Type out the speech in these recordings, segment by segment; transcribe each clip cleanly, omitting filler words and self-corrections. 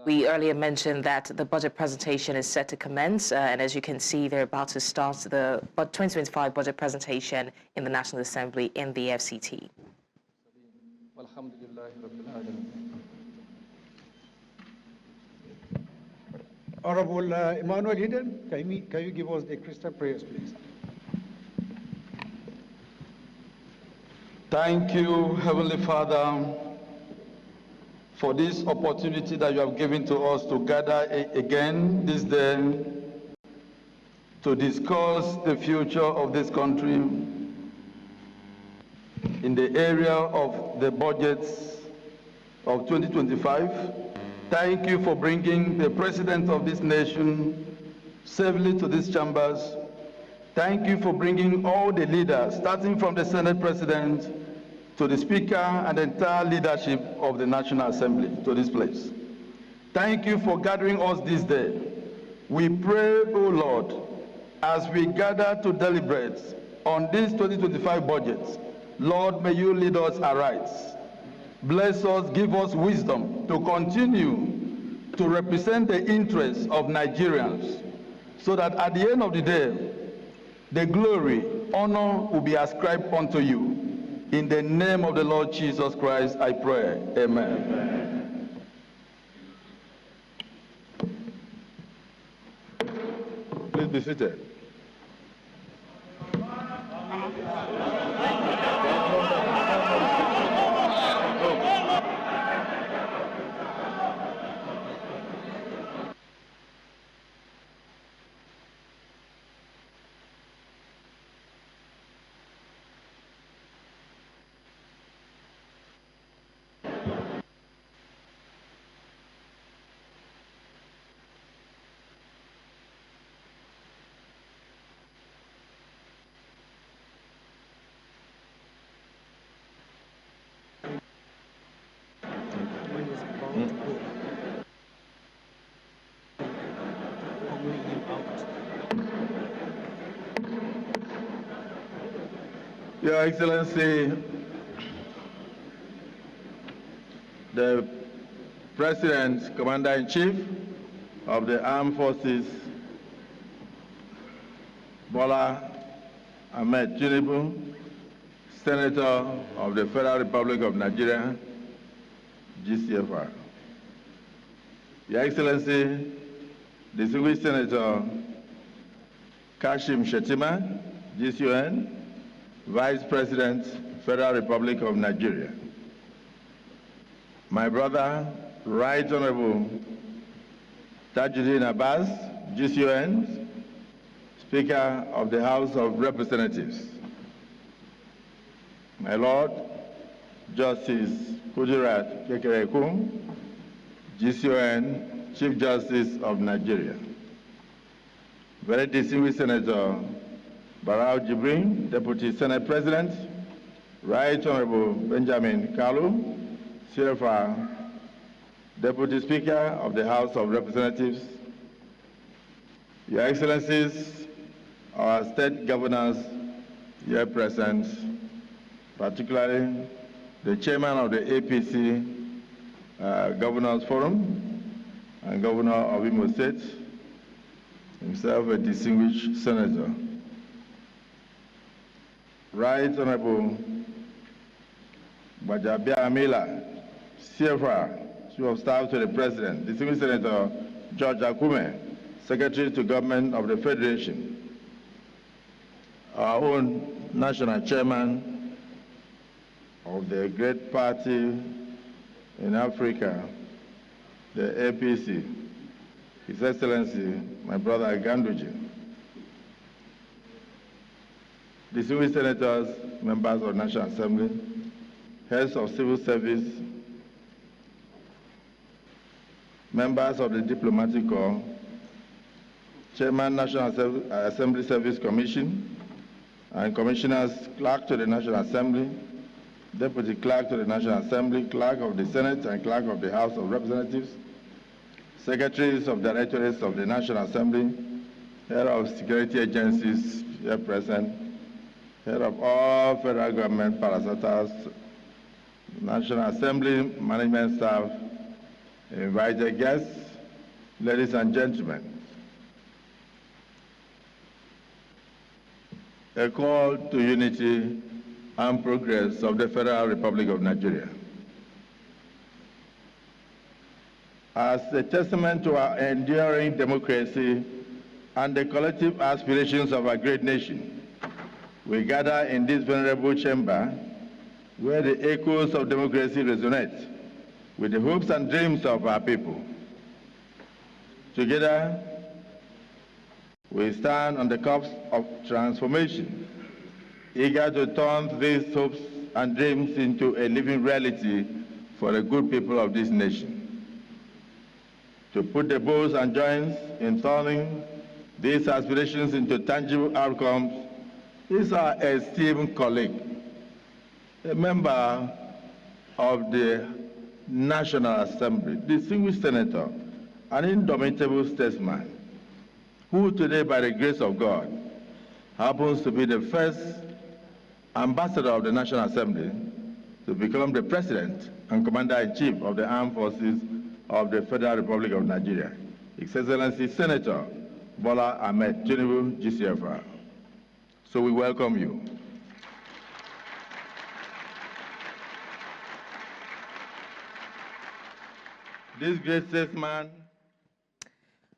We earlier mentioned that the budget presentation is set to commence, and as you can see, they're about to start the 2025 budget presentation in the National Assembly in the FCT. Honorable Emmanuel Hidden, can you give us the Christian prayers, please? Thank you, Heavenly Father, for this opportunity that you have given to us to gather again this day to discuss the future of this country in the area of the budgets of 2025. Thank you for bringing the President of this nation safely to these chambers. Thank you for bringing all the leaders, starting from the Senate President to the Speaker and the entire leadership of the National Assembly to this place. Thank you for gathering us this day. We pray, O Lord, as we gather to deliberate on this 2025 budget, Lord, may you lead us aright. Bless us, give us wisdom to continue to represent the interests of Nigerians so that at the end of the day, the glory, honor will be ascribed unto you. In the name of the Lord Jesus Christ, I pray. Amen. Please be seated. Your Excellency, the President, Commander-in-Chief of the Armed Forces, Bola Ahmed Tinubu, Senator of the Federal Republic of Nigeria, GCFR. Your Excellency, distinguished Senator Kashim Shettima, GCON, Vice President, Federal Republic of Nigeria. My brother, Right Honorable Tajuddin Abbas, GCON, Speaker of the House of Representatives. My Lord, Justice Kudirat Kekerekum, GCON, Chief Justice of Nigeria. Very distinguished Senator Barau Jibrin, Deputy Senate President, Right Honorable Benjamin Kalu, CFR, Deputy Speaker of the House of Representatives, Your Excellencies, our state governors here present, particularly the Chairman of the APC Governors Forum and Governor of Imo State, himself a distinguished senator. Right Honorable Bajabia Amila, CFR, Chief of Staff to the President, distinguished Senator George Akume, Secretary to Government of the Federation, our own National Chairman of the great party in Africa, the APC, His Excellency, my brother Ganduji, distinguished senators, members of the National Assembly, heads of civil service, members of the Diplomatic Corps, Chairman, National Assembly Service Commission, and Commissioners, Clerk to the National Assembly, Deputy Clerk to the National Assembly, Clerk of the Senate, and Clerk of the House of Representatives, Secretaries of Directorates of the National Assembly, Head of Security Agencies here present, Head of all federal government parastatals, National Assembly management staff, invited guests, ladies and gentlemen, a call to unity and progress of the Federal Republic of Nigeria. As a testament to our enduring democracy and the collective aspirations of our great nation, we gather in this venerable chamber where the echoes of democracy resonate with the hopes and dreams of our people. Together, we stand on the cusp of transformation, eager to turn these hopes and dreams into a living reality for the good people of this nation. To put the bows and joints in turning these aspirations into tangible outcomes is our esteemed colleague, a member of the National Assembly, distinguished senator, an indomitable statesman, who today, by the grace of God, happens to be the first ambassador of the National Assembly to become the president and commander-in-chief of the armed forces of the Federal Republic of Nigeria, His Excellency Senator Bola Ahmed Tinubu, GCFR. So we welcome you. This great statesman.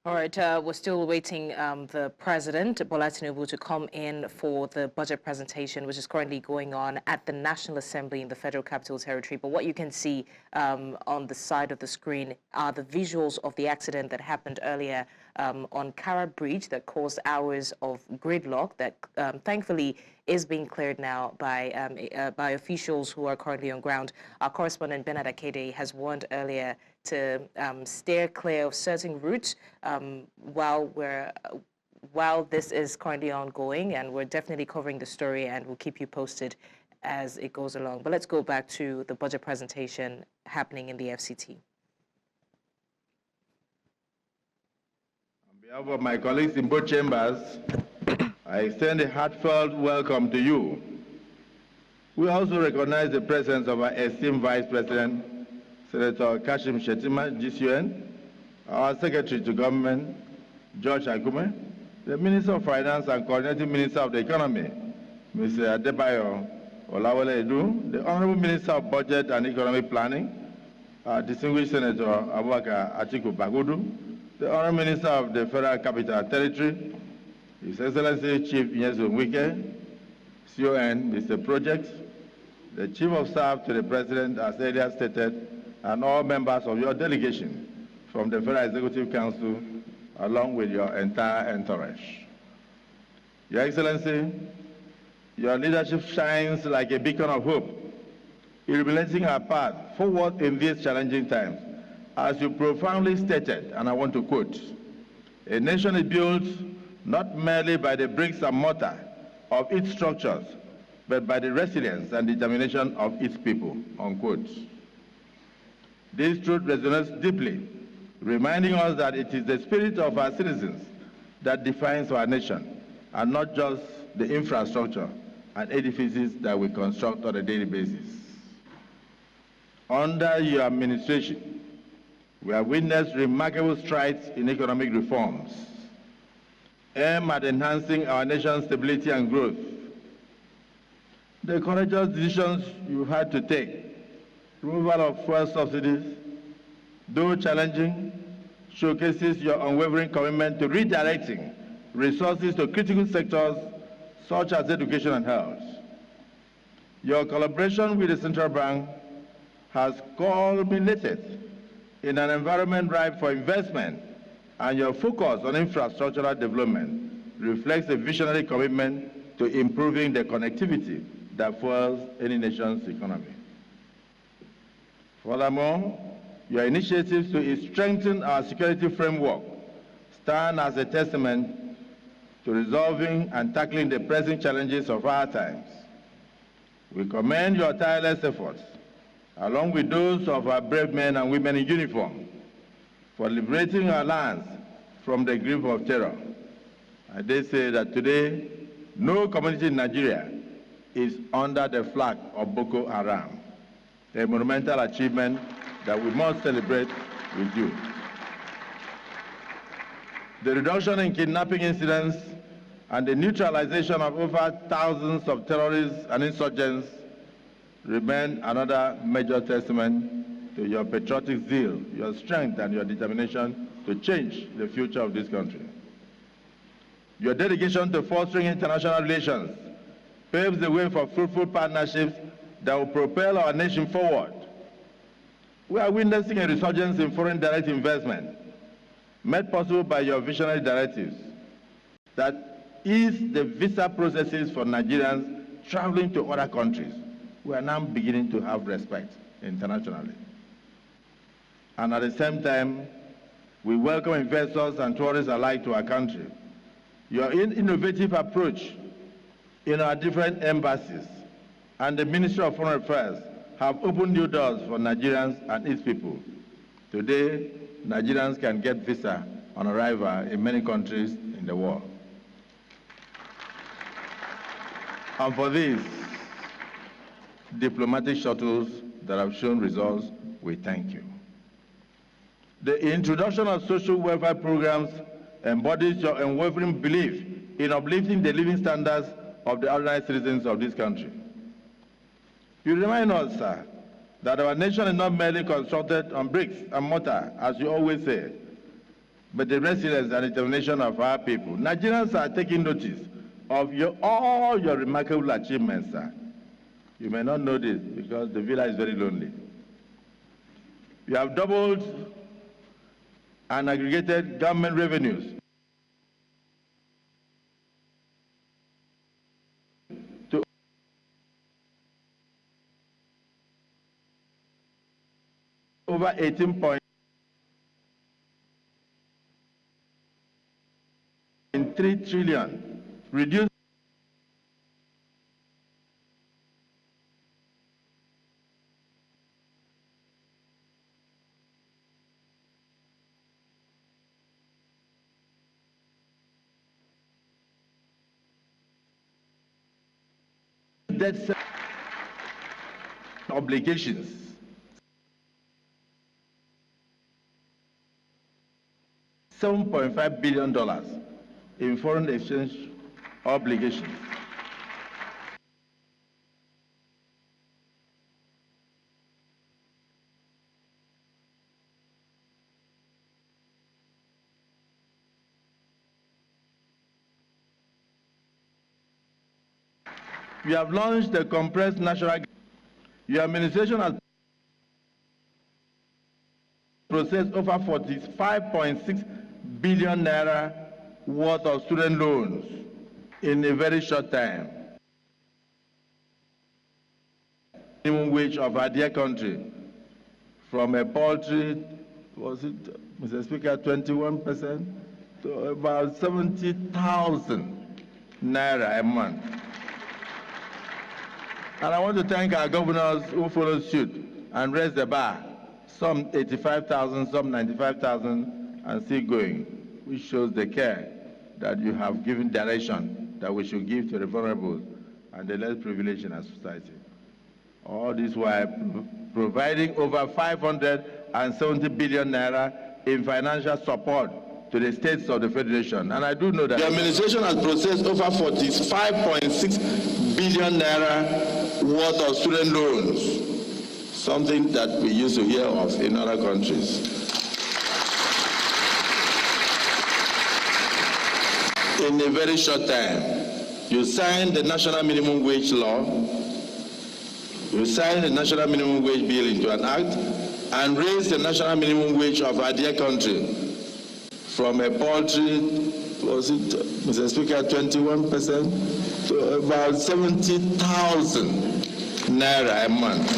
All right, we're still waiting the President, Bola Tinubu, to come in for the budget presentation, which is currently going on at the National Assembly in the Federal Capital Territory. But what you can see on the side of the screen are the visuals of the accident that happened earlier on Kara Bridge that caused hours of gridlock that thankfully is being cleared now by officials who are currently on ground. Our correspondent Bernard Akede has warned earlier to steer clear of certain routes while this is currently ongoing, and we're definitely covering the story and we'll keep you posted as it goes along. But let's go back to the budget presentation happening in the FCT. On behalf of my colleagues in both chambers, I extend a heartfelt welcome to you. We also recognize the presence of our esteemed Vice President, Senator Kashim Shettima, GCUN, our Secretary to Government, George Akume, the Minister of Finance and Coordinating Minister of the Economy, Mr. Adebayo Olawale Edu, the Honorable Minister of Budget and Economic Planning, distinguished Senator Abubakar Atiku Bagudu, the Honorable Minister of the Federal Capital Territory, His Excellency Chief Nyesom Wike, CON, Mr. Project, the Chief of Staff to the President, as earlier stated, and all members of your delegation from the Federal Executive Council, along with your entire entourage. Your Excellency, your leadership shines like a beacon of hope, illuminating our path forward in these challenging times. As you profoundly stated, and I want to quote, "A nation is built not merely by the bricks and mortar of its structures, but by the resilience and determination of its people," unquote. This truth resonates deeply, reminding us that it is the spirit of our citizens that defines our nation, and not just the infrastructure and edifices that we construct on a daily basis. Under your administration, we have witnessed remarkable strides in economic reforms aimed at enhancing our nation's stability and growth. The courageous decisions you've had to take, removal of fuel subsidies, though challenging, showcases your unwavering commitment to redirecting resources to critical sectors such as education and health. Your collaboration with the Central Bank has culminated in an environment ripe for investment, and your focus on infrastructural development reflects a visionary commitment to improving the connectivity that fuels any nation's economy. Furthermore, your initiatives to strengthen our security framework stand as a testament to resolving and tackling the pressing challenges of our times. We commend your tireless efforts, along with those of our brave men and women in uniform, for liberating our lands from the grip of terror. I dare say that today, no community in Nigeria is under the flag of Boko Haram, a monumental achievement that we must celebrate with you. The reduction in kidnapping incidents and the neutralization of over thousands of terrorists and insurgents remain another major testament to your patriotic zeal, your strength, and your determination to change the future of this country. Your dedication to fostering international relations paves the way for fruitful partnerships that will propel our nation forward. We are witnessing a resurgence in foreign direct investment, made possible by your visionary directives that ease the visa processes for Nigerians traveling to other countries. We are now beginning to have respect internationally. And at the same time, we welcome investors and tourists alike to our country. Your innovative approach in our different embassies and the Ministry of Foreign Affairs have opened new doors for Nigerians and its people. Today, Nigerians can get visa on arrival in many countries in the world. And for these diplomatic shuttles that have shown results, we thank you. The introduction of social welfare programs embodies your unwavering belief in uplifting the living standards of the ordinary citizens of this country. You remind us, sir, that our nation is not merely constructed on bricks and mortar, as you always say, but the resilience and determination of our people. Nigerians are taking notice of all your remarkable achievements, sir. You may not know this because the villa is very lonely. You have doubled and aggregated government revenues to over 18.3 trillion, reduced debt obligations. $7.5 billion in foreign exchange obligations. You have launched the compressed national. Your administration has processed over 45.6 billion naira worth of student loans in a very short time. Minimum wage of our dear country from a paltry, was it, Mr. Speaker, 21% to about 70,000 naira a month. And I want to thank our governors who followed suit and raised the bar, some 85,000, some 95,000, and still going, which shows the care that you have given direction that we should give to the vulnerable and the less privileged in our society. All this while providing over 570 billion naira in financial support to the states of the Federation. And I do know that the administration has processed over 45.6 billion naira worth of student loans, something that we used to hear of in other countries. In a very short time, you signed the national minimum wage law, you signed the national minimum wage bill into an act, and raised the national minimum wage of our dear country from a paltry, was it, Mr. Speaker, 21% to about 70,000 naira a month.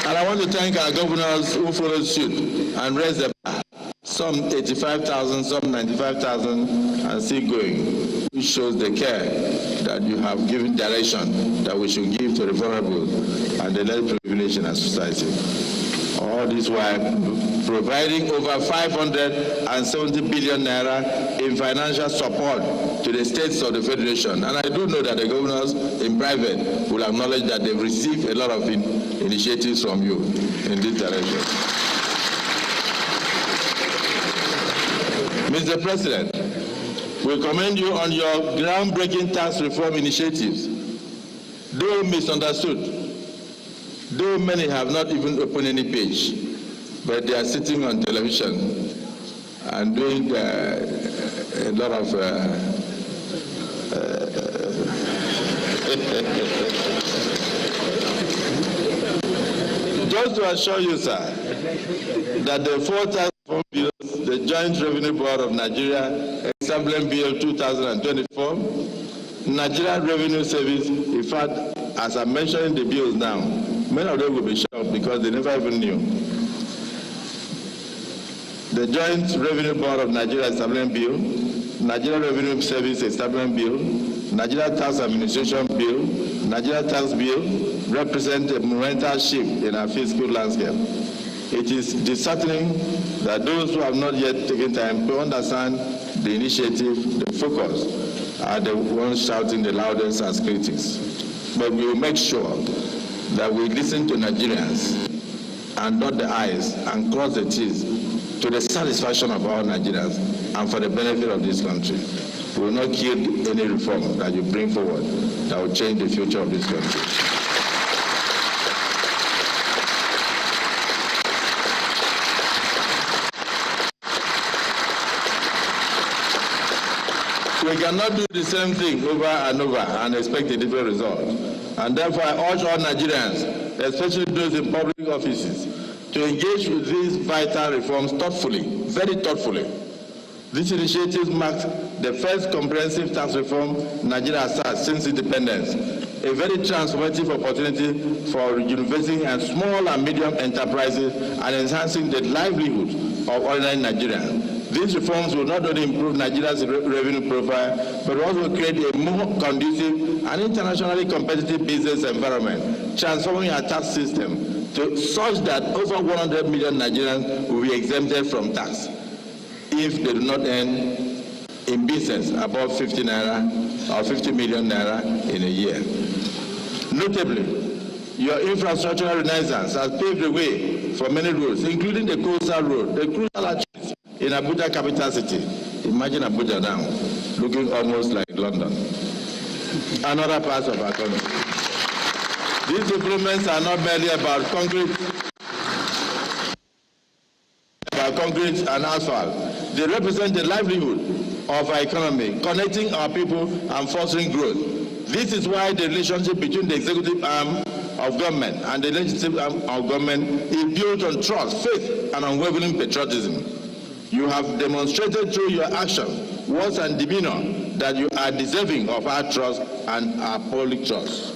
And I want to thank our governors who followed suit and raised the bar, some 85,000, some 95,000, and still going, which shows the care that you have given direction that we should give to the vulnerable and the less privileged in our society. All this while providing over 570 billion naira in financial support to the states of the Federation. And I do know that the governors in private will acknowledge that they've received a lot of initiatives from you in this direction. Mr. President, we commend you on your groundbreaking tax reform initiatives. Though misunderstood, though many have not even opened any page, but they are sitting on television and doing a lot of just to assure you, sir, that the 4 tax reform bills, the Joint Revenue Board of Nigeria, Establishment Bill 2024, Nigeria Revenue Service, in fact, as I mentioned in the bills now, many of them will be shocked because they never even knew. The Joint Revenue Board of Nigeria Establishment Bill, Nigeria Revenue Service Establishment Bill, Nigeria Tax Administration Bill, Nigeria Tax Bill represent a monumental shift in our fiscal landscape. It is disheartening that those who have not yet taken time to understand the initiative, the focus, are the ones shouting the loudest as critics. But we will make sure that we listen to Nigerians and dot the I's and cross the T's to the satisfaction of all Nigerians and for the benefit of this country. We will not kill any reform that you bring forward that will change the future of this country. We cannot do the same thing over and over and expect a different result. And therefore, I urge all Nigerians, especially those in public offices, to engage with these vital reforms thoughtfully, very thoughtfully. This initiative marks the first comprehensive tax reform Nigeria has had since independence, a very transformative opportunity for rejuvenating and small and medium enterprises and enhancing the livelihood of ordinary Nigerians. These reforms will not only improve Nigeria's revenue profile, but also create a more conducive and internationally competitive business environment, transforming our tax system to such that over 100 million Nigerians will be exempted from tax if they do not earn in business above 50 naira or 50 million naira in a year. Notably, your infrastructural renaissance has paved the way for many roads, including the coastal road, the crucial arteries in Abuja capital city. Imagine Abuja now, looking almost like London and other parts of our country. These improvements are not merely about concrete and asphalt. They represent the livelihood of our economy, connecting our people and fostering growth. This is why the relationship between the executive arm of government and the legislative arm of government is built on trust, faith, and unwavering patriotism. You have demonstrated through your action, words, and demeanor that you are deserving of our trust and our public trust.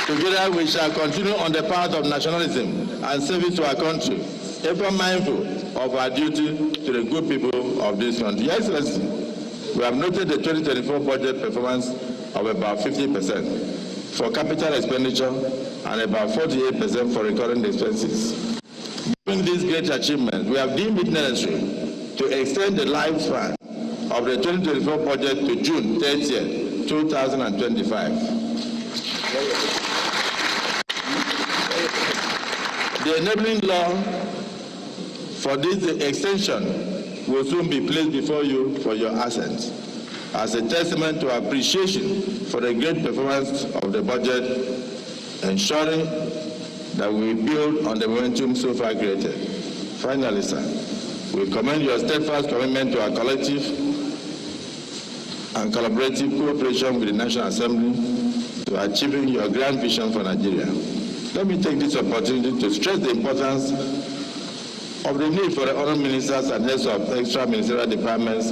Together, we shall continue on the path of nationalism and service to our country, ever mindful of our duty to the good people of this country. Your Excellency, we have noted the 2024 budget performance of about 50% for capital expenditure and about 48% for recurring expenses. Given these great achievements, we have deemed it necessary to extend the lifespan of the 2024 budget to June 30th, 2025. The enabling law for this extension will soon be placed before you for your assent as a testament to our appreciation for the great performance of the budget, ensuring that we build on the momentum so far created. Finally, sir, we commend your steadfast commitment to our collective and collaborative cooperation with the National Assembly to achieving your grand vision for Nigeria. Let me take this opportunity to stress the importance of the need for the honored ministers and heads of extra ministerial departments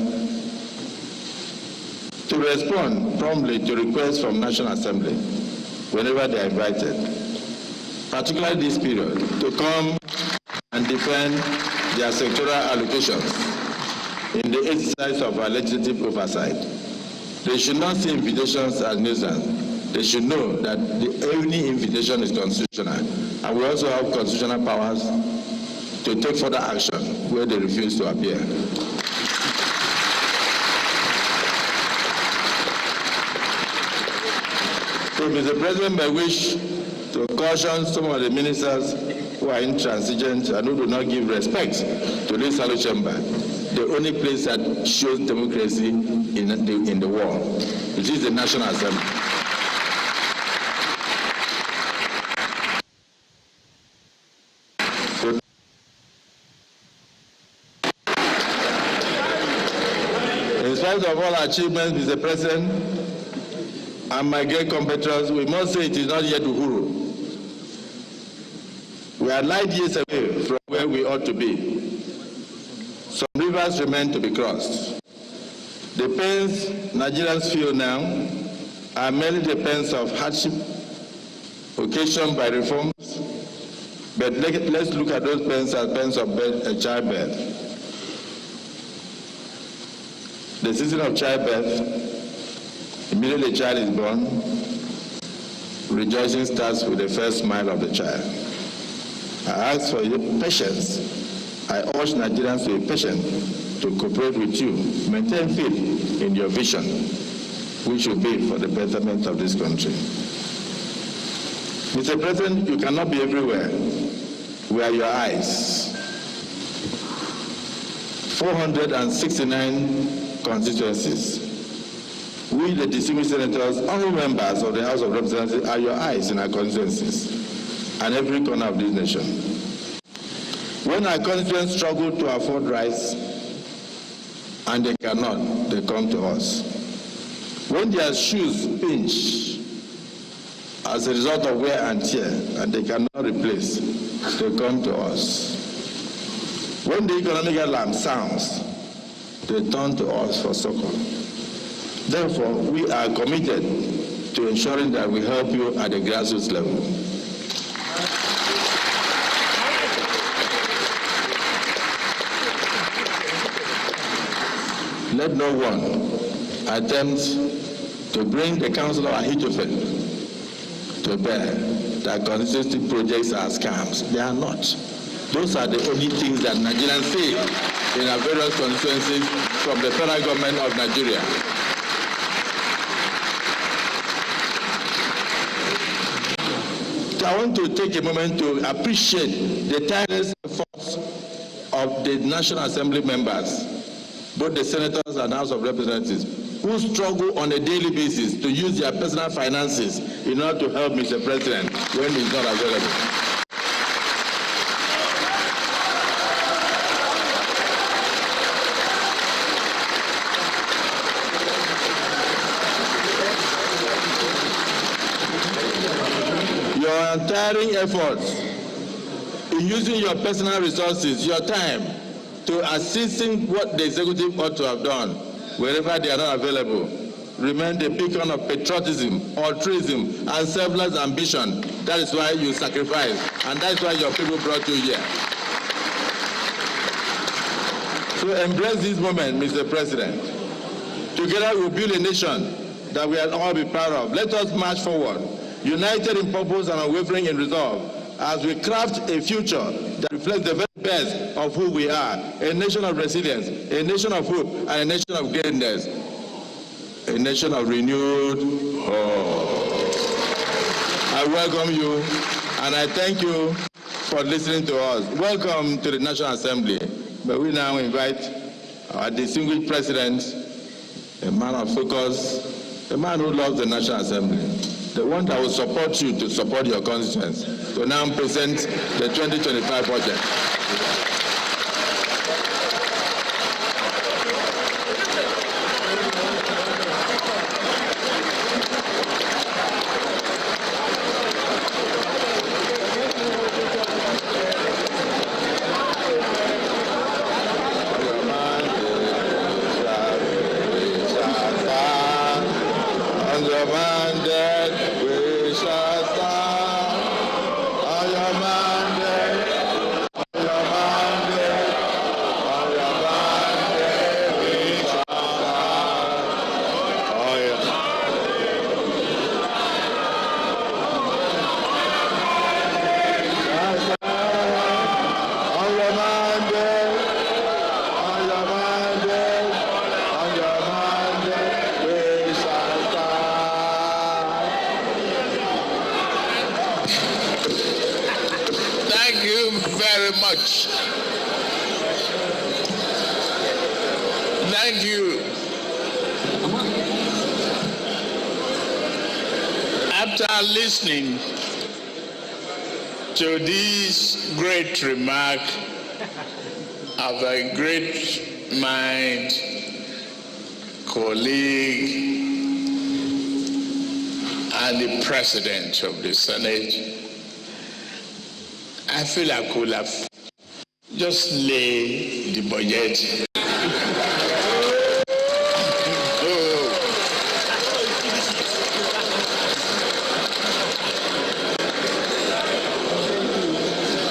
to respond promptly to requests from National Assembly whenever they are invited, particularly this period, to come and defend their sectoral allocations in the exercise of our legislative oversight. They should not see invitations as nuisance. They should know that any invitation is constitutional, and we also have constitutional powers to take further action where they refuse to appear. So, Mr. President, may wish to caution some of the ministers who are intransigent and who do not give respect to this hollow chamber, the only place that shows democracy in the world. It is the National Assembly. So, in spite of all our achievements, Mr. President, and my great compatriots, we must say it is not yet Uhuru. We are light years away from where we ought to be. Some rivers remain to be crossed. The pains Nigerians feel now are merely the pains of hardship occasioned by reforms, but let's look at those pains as pains of childbirth. The season of childbirth, immediately the child is born, rejoicing starts with the first smile of the child. I ask for your patience. I urge Nigerians to be patient, to cooperate with you, maintain faith in your vision, which will be for the betterment of this country. Mr. President, you cannot be everywhere. We are your eyes. 469 constituencies. We, the distinguished senators, all members of the House of Representatives, are your eyes in our constituencies and every corner of this nation. When our constituents struggle to afford rice, and they cannot, they come to us. When their shoes pinch as a result of wear and tear, and they cannot replace, they come to us. When the economic alarm sounds, they turn to us for succor. Therefore, we are committed to ensuring that we help you at the grassroots level. Let no one attempt to bring the Council of Ahithophel to bear that constituency projects are scams. They are not. Those are the only things that Nigerians say in our various constituencies from the federal government of Nigeria. I want to take a moment to appreciate the tireless efforts of the National Assembly members, both the senators and House of Representatives, who struggle on a daily basis to use their personal finances in order to help Mr. President when he's not available. Your untiring efforts in using your personal resources, your time, to assisting what the executive ought to have done wherever they are not available, remain the beacon of patriotism, altruism, and selfless ambition. That is why you sacrifice, and that is why your people brought you here. So embrace this moment, Mr. President. Together we will build a nation that we will all be proud of. Let us march forward, united in purpose and unwavering in resolve, as we craft a future that reflects the very best of who we are, a nation of resilience, a nation of hope, and a nation of greatness, a nation of renewed hope. I welcome you, and I thank you for listening to us. Welcome to the National Assembly. But we now invite our distinguished president, a man of focus, a man who loves the National Assembly, the one that will support you to support your constituents, to now present the 2025 budget. On your mandate, Thank you very much. Thank you. After listening to this great remark of a great mind, colleague, and the President of the Senate, I feel I could have just laid the budget.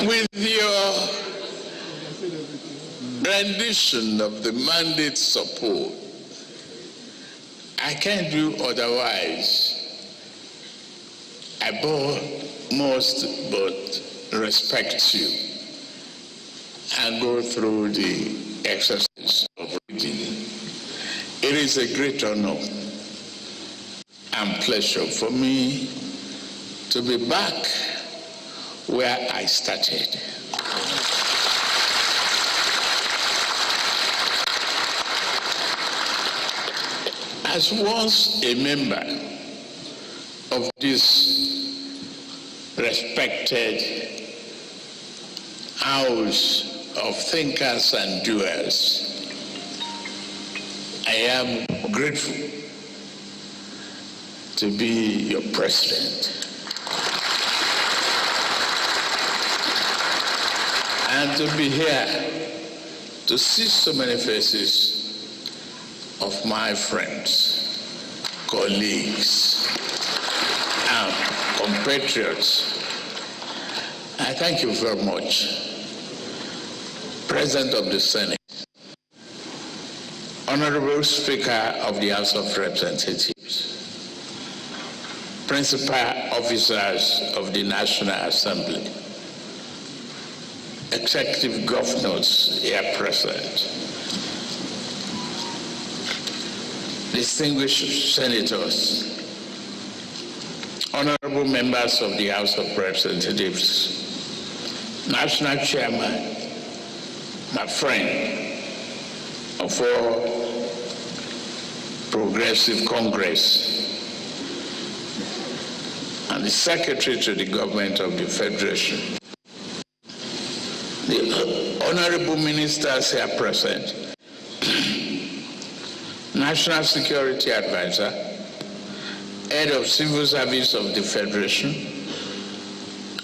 With your rendition of the mandate support, I can't do otherwise. I must but respect you and go through the exercise of reading. It is a great honor and pleasure for me to be back where I started. As once a member of this respected house of thinkers and doers, I am grateful to be your president and to be here to see so many faces of my friends, colleagues, and compatriots. I thank you very much. President of the Senate, Honorable Speaker of the House of Representatives, Principal Officers of the National Assembly, Executive Governors here present, distinguished senators, honorable members of the House of Representatives, National Chairman, my friend of all Progressive Congress, and the Secretary to the Government of the Federation, the honorable ministers here present, National Security Advisor, Head of Civil Service of the Federation,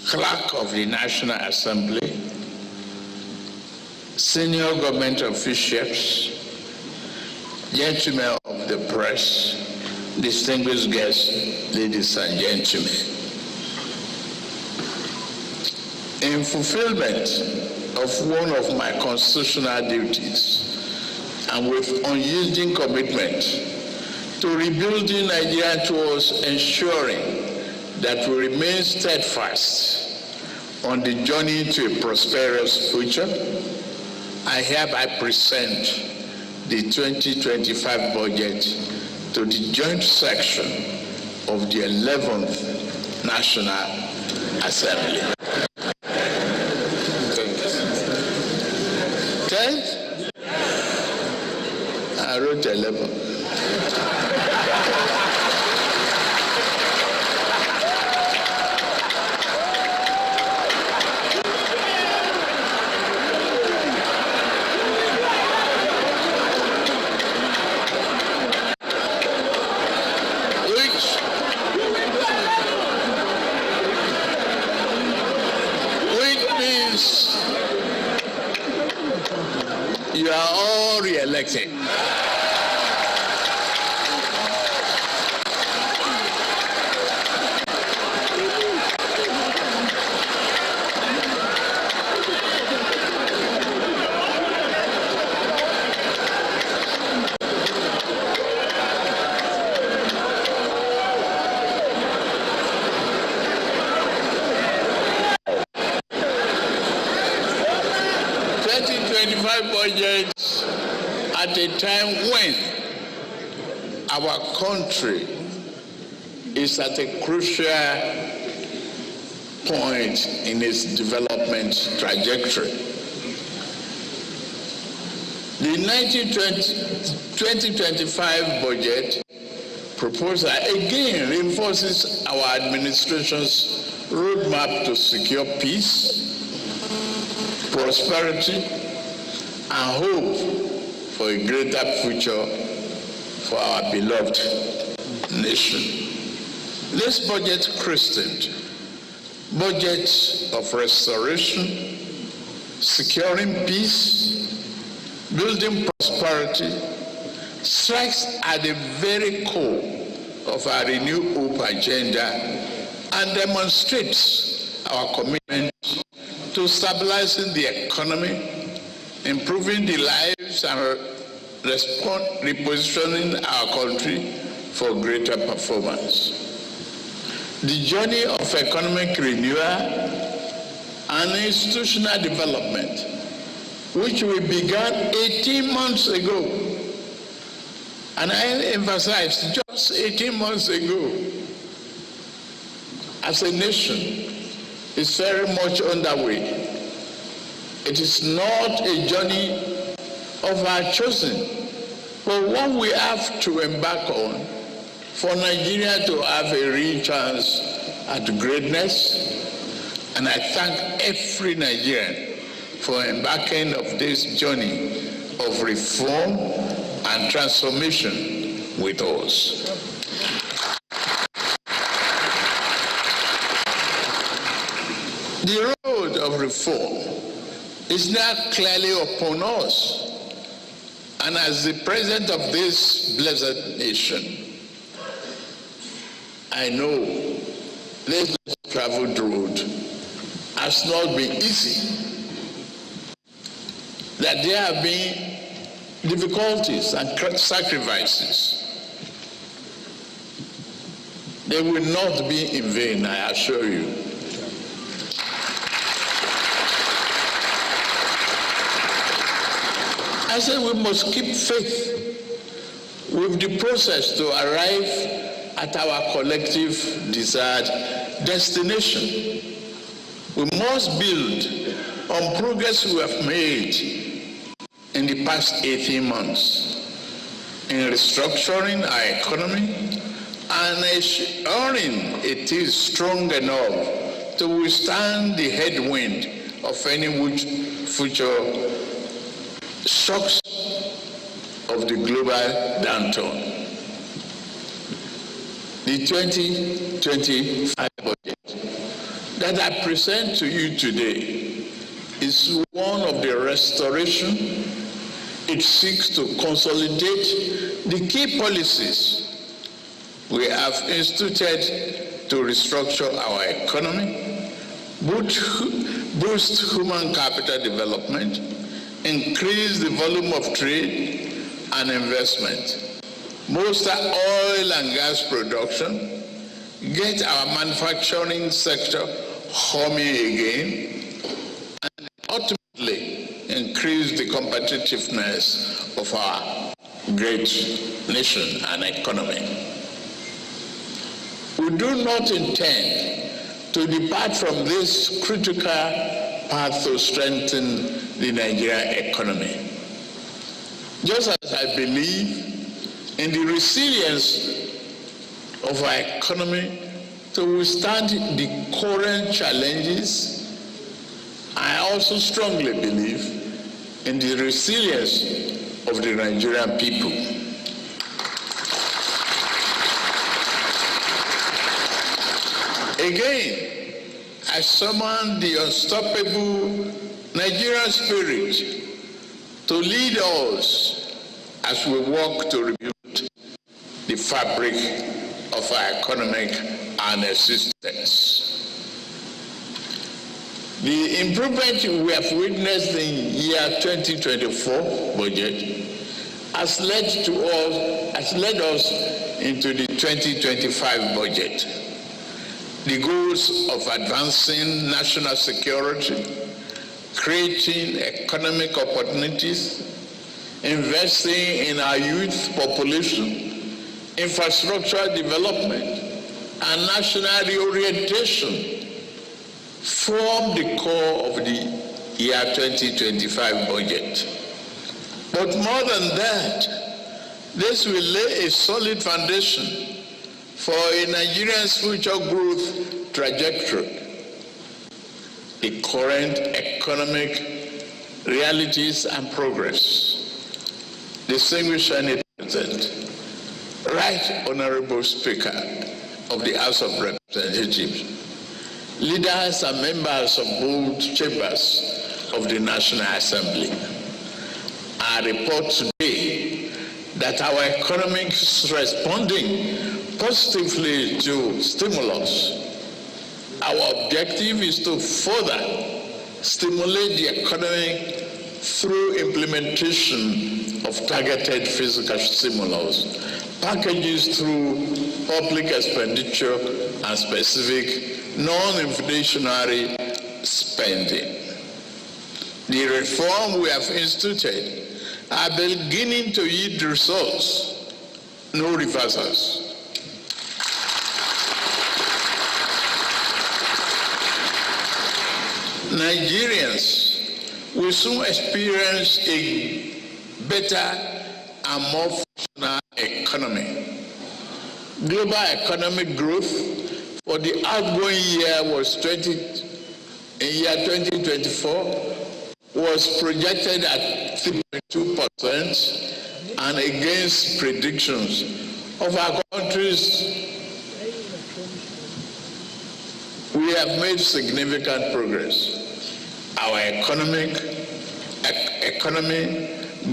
Clerk of the National Assembly, Senior Government Officials, Gentlemen of the Press, distinguished guests, ladies and gentlemen. In fulfillment of one of my constitutional duties, and with unyielding commitment to rebuilding Nigeria towards ensuring that we remain steadfast on the journey to a prosperous future, I hereby present the 2025 budget to the joint section of the 11th National Assembly. 10th? I wrote 11. Which means you are all re-elected. Budgets at a time when our country is at a crucial point in its development trajectory. The 2025 budget proposal again reinforces our administration's roadmap to secure peace, prosperity, and hope for a greater future for our beloved nation. This budget christened Budget of Restoration, Securing Peace, Building Prosperity, strikes at the very core of our Renew Hope agenda and demonstrates our commitment to stabilizing the economy, improving the lives and repositioning our country for greater performance. The journey of economic renewal and institutional development, which we began 18 months ago, and I emphasize just 18 months ago, as a nation, is very much underway. It is not a journey of our choosing, but one we have to embark on for Nigeria to have a real chance at greatness. And I thank every Nigerian for embarking on this journey of reform and transformation with us. The road of reform is now clearly upon us. And as the president of this blessed nation, I know this traveled road has not been easy, that there have been difficulties and sacrifices. They will not be in vain, I assure you. I said we must keep faith with the process to arrive at our collective desired destination. We must build on progress we have made in the past 18 months in restructuring our economy and ensuring it is strong enough to withstand the headwind of any future shocks of the global downturn. The 2025 budget that I present to you today is one of the restoration. It seeks to consolidate the key policies we have instituted to restructure our economy, boost human capital development, increase the volume of trade and investment, bolster oil and gas production, get our manufacturing sector humming again, and ultimately increase the competitiveness of our great nation and economy. We do not intend to depart from this critical path to strengthen the Nigerian economy. Just as I believe in the resilience of our economy to withstand the current challenges, I also strongly believe in the resilience of the Nigerian people. Again, I summon the unstoppable Nigerian spirit to lead us as we work to rebuild the fabric of our economic and existence. The improvement we have witnessed in year 2024 budget has led us into the 2025 budget. The goals of advancing national security, creating economic opportunities, investing in our youth population, infrastructure development, and national reorientation form the core of the year 2025 budget. But more than that, this will lay a solid foundation for a Nigerian's future growth trajectory. The current economic realities and progress. Distinguished Senate President, Right Honorable Speaker of the House of Representatives, leaders and members of both chambers of the National Assembly, I report today that our economy is responding positively to stimulus. Our objective is to further stimulate the economy through implementation of targeted fiscal stimulus, packages through public expenditure and specific non-inflationary spending. The reform we have instituted are beginning to yield results, no reversals. Nigerians will soon experience a better and more functional economy. Global economic growth for the outgoing year was 2024 was projected at 3.2%, and against predictions of our countries, we have made significant progress. Our economy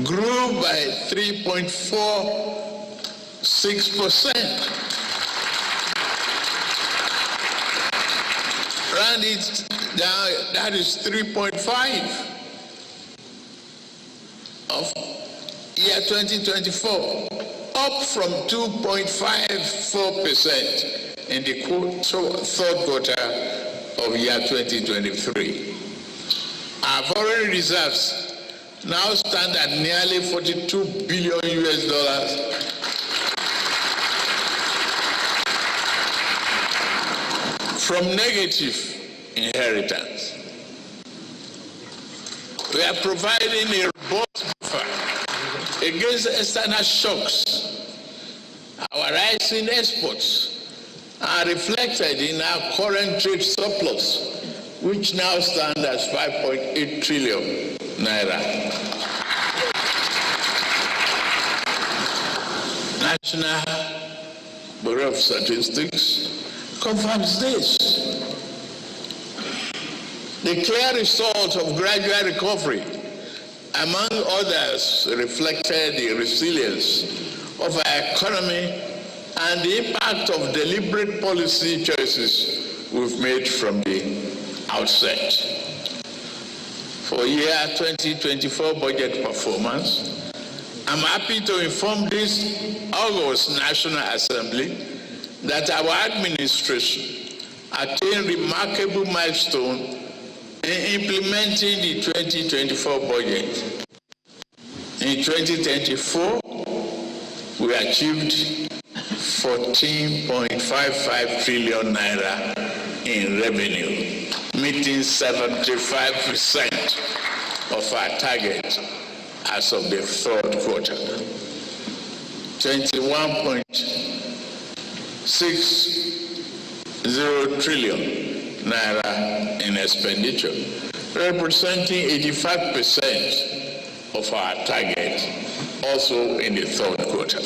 grew by 3.46%. Round it down, that is 3.5 of year 2024, up from 2.54% in the third quarter of year 2023. Our foreign reserves now stand at nearly $42 billion from negative inheritance. We are providing a robust buffer against external shocks. Our rising exports are reflected in our current trade surplus, which now stands at 5.8 trillion naira. National Bureau of Statistics confirms this. The clear result of gradual recovery, among others, reflected the resilience of our economy and the impact of deliberate policy choices we've made from the outset. For year 2024 budget performance, I'm happy to inform this August National Assembly that our administration attained remarkable milestone in implementing the 2024 budget. In 2024, we achieved 14.55 trillion naira in revenue, meeting 75% of our target as of the third quarter. 21.60 trillion naira in expenditure, representing 85% of our target, also in the third quarter.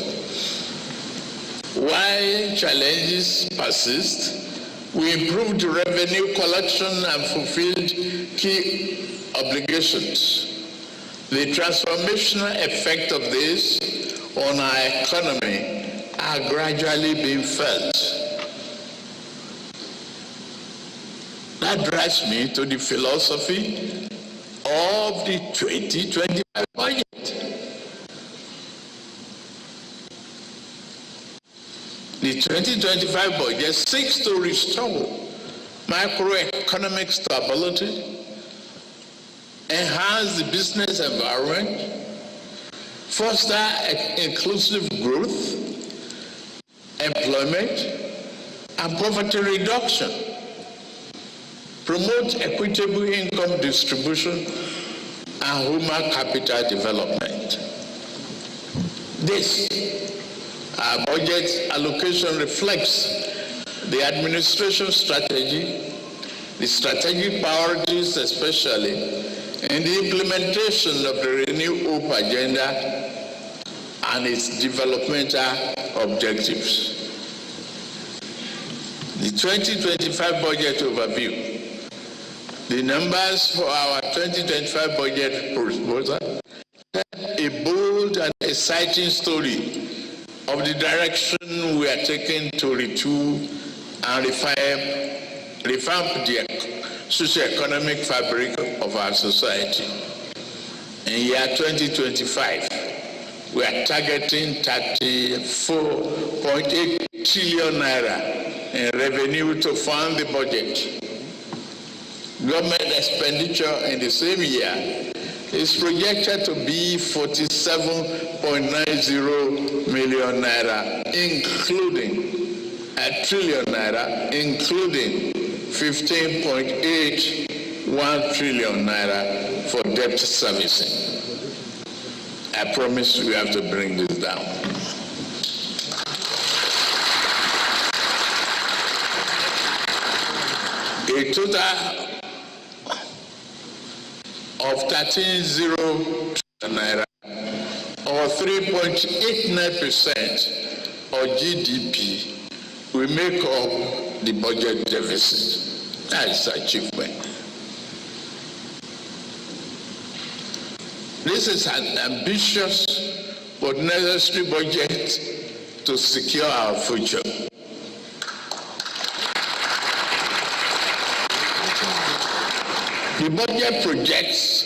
While challenges persist, we improved revenue collection and fulfilled key obligations. The transformational effect of this on our economy are gradually being felt. That drives me to the philosophy of the 2025 budget. The 2025 budget seeks to restore macroeconomic stability, enhance the business environment, foster inclusive growth, employment, and poverty reduction. promote equitable income distribution, and human capital development. This budget allocation reflects the administration strategy, the strategic priorities, especially in the implementation of the Renew Hope agenda and its developmental objectives. The 2025 budget overview. The numbers for our 2025 budget proposal tell a bold and exciting story of the direction we are taking to retool and revamp the socio-economic fabric of our society. In year 2025, we are targeting 34.8 trillion naira in revenue to fund the budget. Government expenditure in the same year is projected to be 47.90 million naira, including a trillion naira, including 15.81 trillion naira for debt servicing. I promise we have to bring this down. A total of 13.0 trillion naira, or 3.89% of GDP, will make up the budget deficit. That's achievement. This is an ambitious but necessary budget to secure our future. The budget projects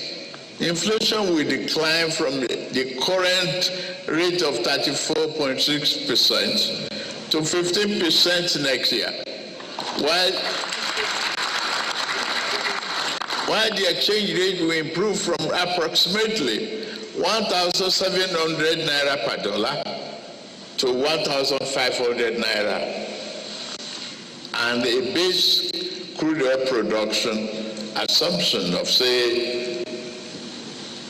inflation will decline from the current rate of 34.6% to 15% next year, while the exchange rate will improve from approximately 1,700 naira per dollar to 1,500 naira, and a base crude oil production assumption of, say,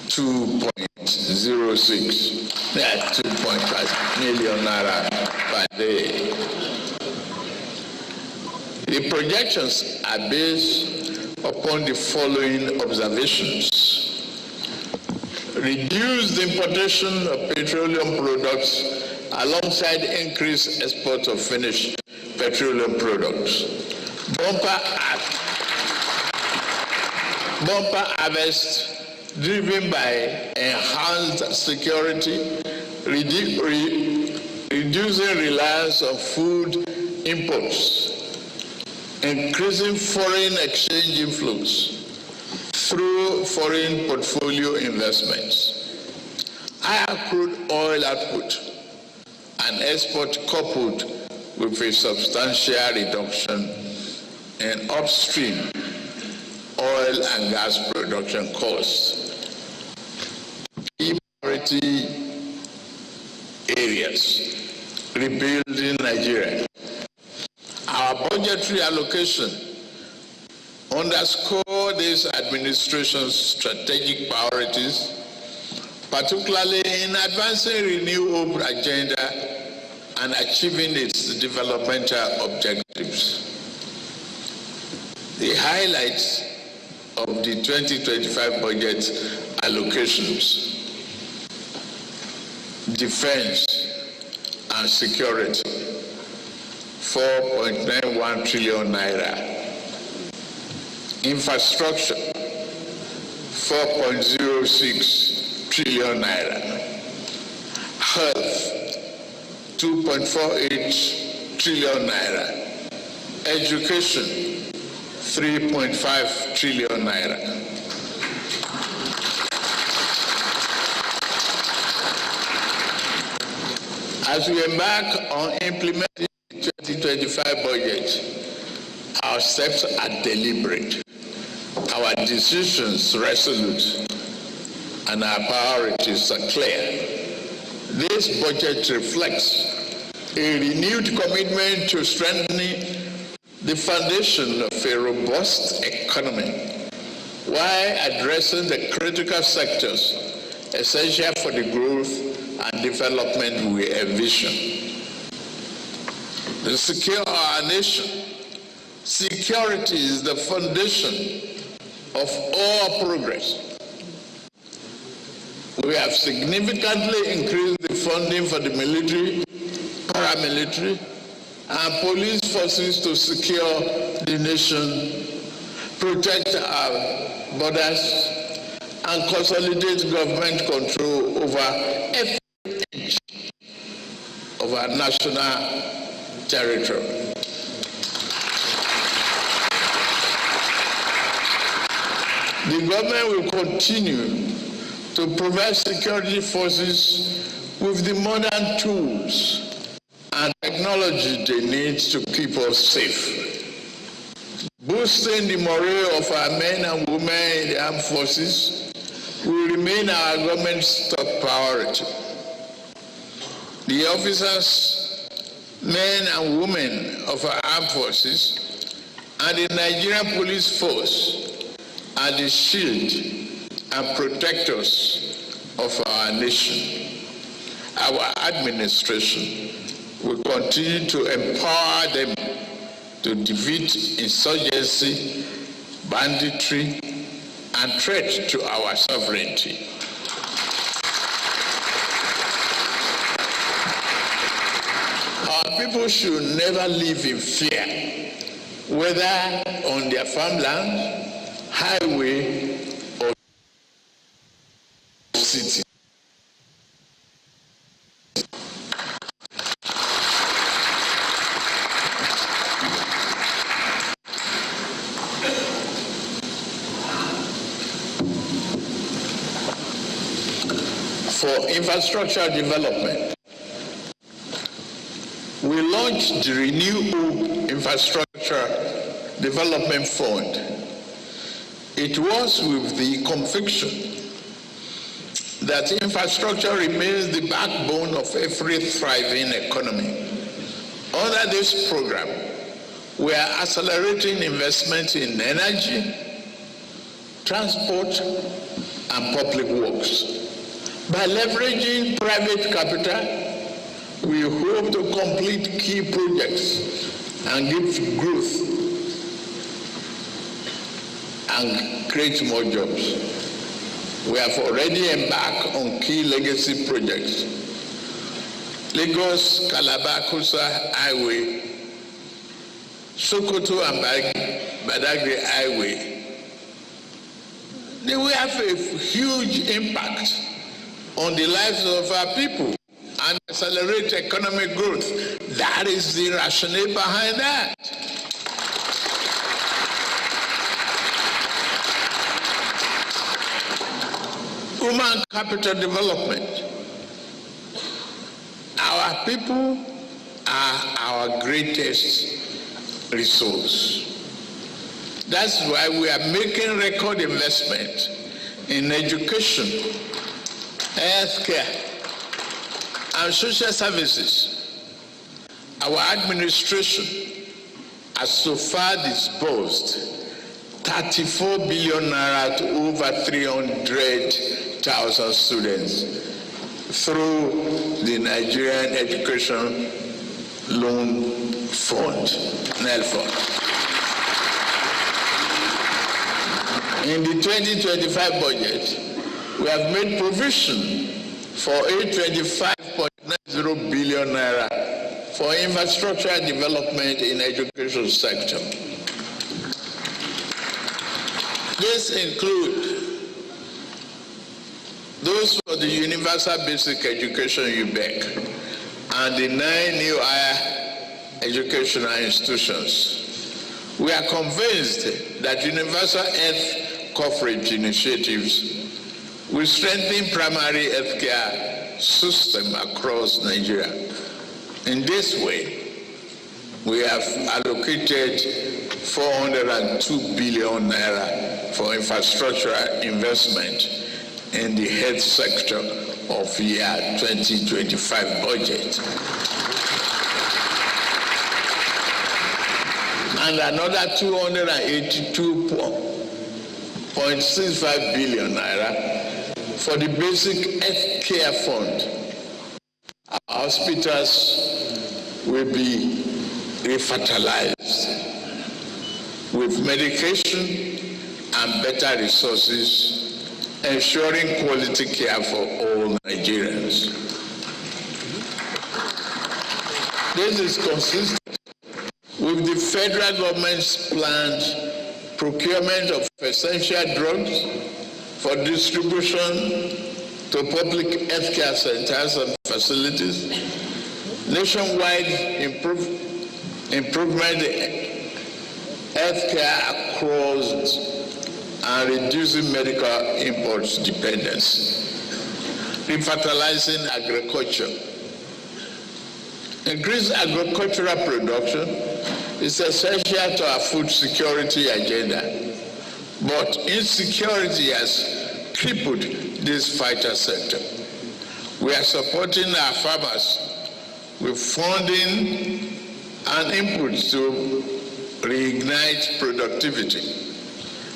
2.06, that's 2.5 million naira per day. The projections are based upon the following observations. Reduced importation of petroleum products alongside increased export of finished petroleum products. Bumper harvest driven by enhanced security, reducing reliance on food imports, increasing foreign exchange inflows through foreign portfolio investments, higher crude oil output, and export coupled with a substantial reduction in upstream oil and gas production costs. Key priority areas: rebuilding Nigeria. Our budgetary allocation underscore this administration's strategic priorities, particularly in advancing Renew Hope agenda and achieving its developmental objectives. The highlights of the 2025 budget allocations: defense and security, 4.91 trillion naira. Infrastructure, 4.06 trillion naira. Health, 2.48 trillion naira. Education, 3.5 trillion naira. As we embark on implementing the 2025 budget, our steps are deliberate, our decisions resolute, and our priorities are clear. This budget reflects a renewed commitment to strengthening the foundation of a robust economy while addressing the critical sectors essential for the growth and development we envision. To secure our nation, security is the foundation of all progress. We have significantly increased the funding for the military, paramilitary, and police forces to secure the nation, protect our borders, and consolidate government control over every inch of our national territory. The government will continue to provide security forces with the modern tools and technology they need to keep us safe. Boosting the morale of our men and women in the armed forces will remain our government's top priority. The officers, men and women of our armed forces and the Nigerian police force are the shield and protectors of our nation. Our administration will continue to empower them to defeat insurgency, banditry, and threat to our sovereignty. Our people should never live in fear, whether on their farmland, highway, or city. For infrastructure development, we launched the Renewable Infrastructure Development Fund. It was with the conviction that infrastructure remains the backbone of every thriving economy. Under this program, we are accelerating investment in energy, transport, and public works. By leveraging private capital, we hope to complete key projects and give growth and create more jobs. We have already embarked on key legacy projects. Lagos-Calabar-Kusa Highway, Sokoto and Badagry Highway. They will have a huge impact on the lives of our people and accelerate economic growth. That is the rationale behind that. Human capital development. Our people are our greatest resource. That's why we are making record investment in education, healthcare, and social services. Our administration has so far disbursed 34 billion naira to over 300,000 students through the Nigerian Education Loan Fund, NEL Fund. In the 2025 budget, we have made provision for 825.90 billion naira for infrastructure development in education sector. This includes those for the universal basic education UBEC and the 9 new higher educational institutions. We are convinced that universal health coverage initiatives will strengthen primary healthcare system across Nigeria. In this way, we have allocated 402 billion naira for infrastructure investment in the health sector of year 2025 budget. and another 282.65 billion naira for the basic health care fund. Our hospitals will be revitalized with medication and better resources, ensuring quality care for all Nigerians. This is consistent with the federal government's planned procurement of essential drugs for distribution to public healthcare centers and facilities, nationwide improvement in healthcare across and reducing medical imports dependence, revitalizing agriculture. Increased agricultural production is essential to our food security agenda, but insecurity has crippled this vital sector. We are supporting our farmers with funding and inputs to reignite productivity.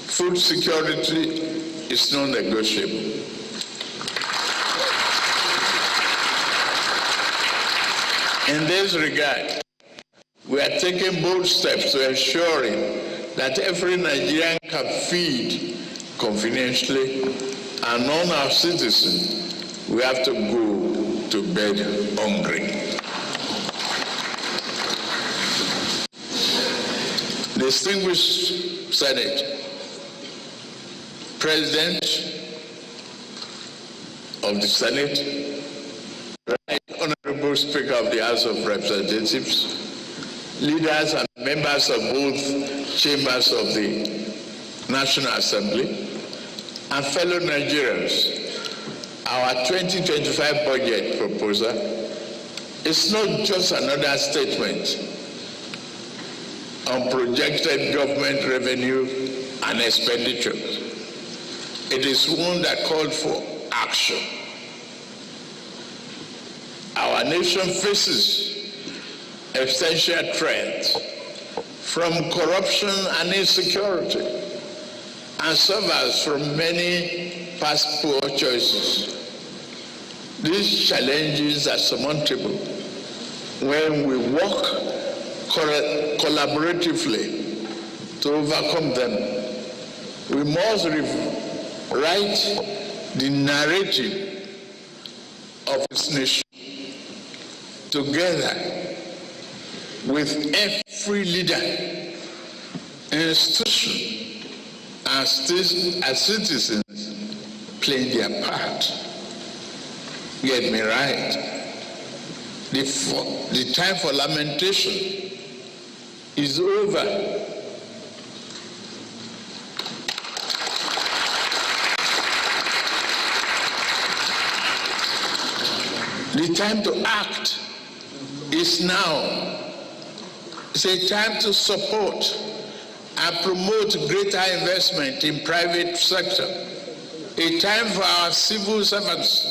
Food security is non-negotiable. In this regard, we are taking bold steps to ensuring that every Nigerian can feed conveniently, and none of our citizens will have to go to bed hungry. Distinguished Senate, President of the Senate, Right Honorable Speaker of the House of Representatives, leaders and members of both chambers of the National Assembly, and fellow Nigerians, our 2025 budget proposal is not just another statement on projected government revenue and expenditures. It is one that called for action. Our nation faces existential threats from corruption and insecurity, and suffers from many past poor choices. These challenges are surmountable when we work collaboratively to overcome them. We must rewrite the narrative of this nation together with every leader, institution, and citizens playing their part. Get me right. The time for lamentation is over. The time to act is now. It's a time to support and promote greater investment in private sector. A time for our civil servants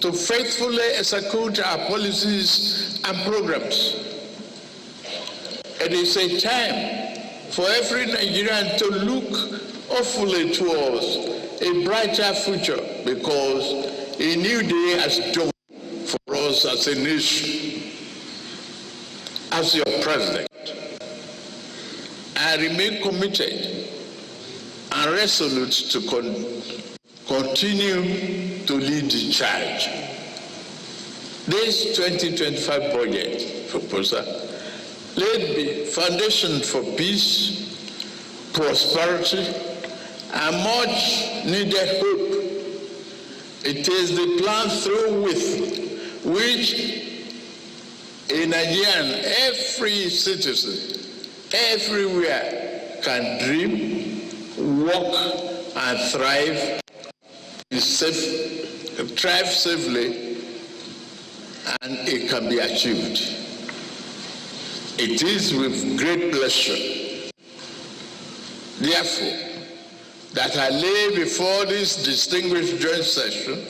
to faithfully execute our policies and programs. It is a time for every Nigerian to look hopefully towards a brighter future, because a new day has dawned for us as a nation. As your president, I remain committed and resolute to continue to lead the charge. This 2025 budget proposal laid the foundation for peace, prosperity, and much needed hope. It is the plan through which a Nigerian, every citizen, everywhere can dream, work, and thrive safely, and it can be achieved. It is with great pleasure, therefore, that I lay before this distinguished joint session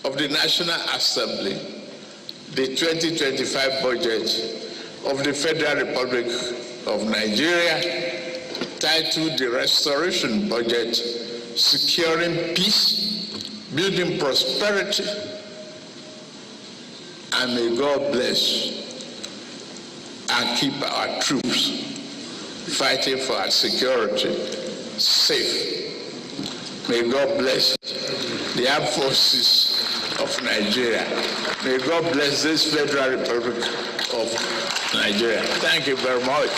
of the National Assembly the 2025 budget of the Federal Republic of Nigeria, titled the Restoration Budget, Securing Peace, Building Prosperity, and may God bless and keep our troops fighting for our security safe. May God bless the armed forces of Nigeria. May God bless this Federal Republic of Nigeria. Thank you very much.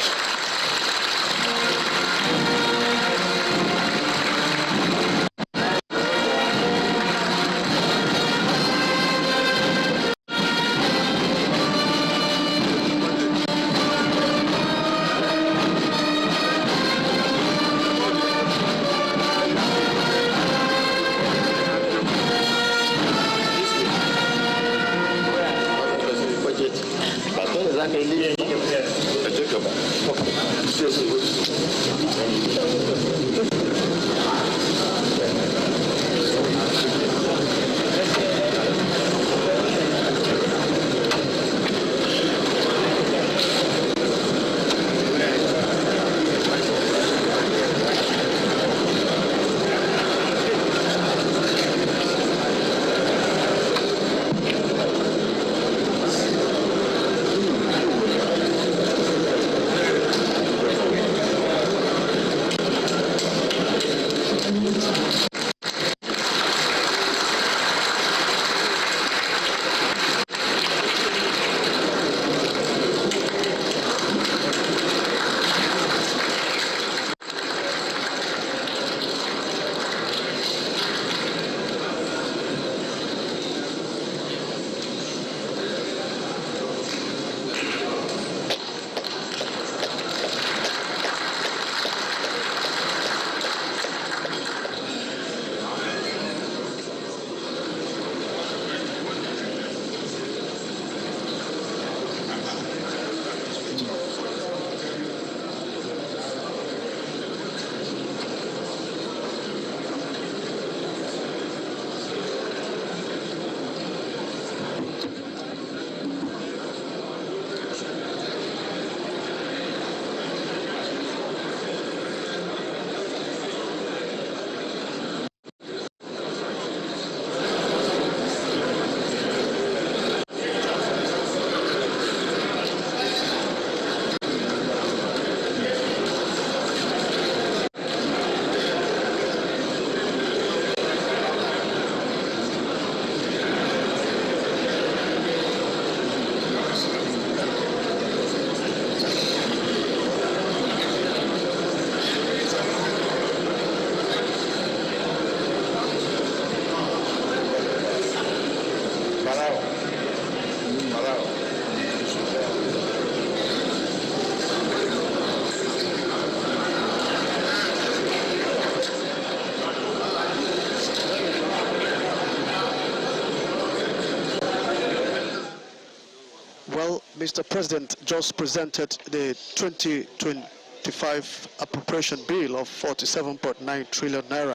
Well, Mr. President just presented the 2025 Appropriation Bill of 47.9 trillion naira.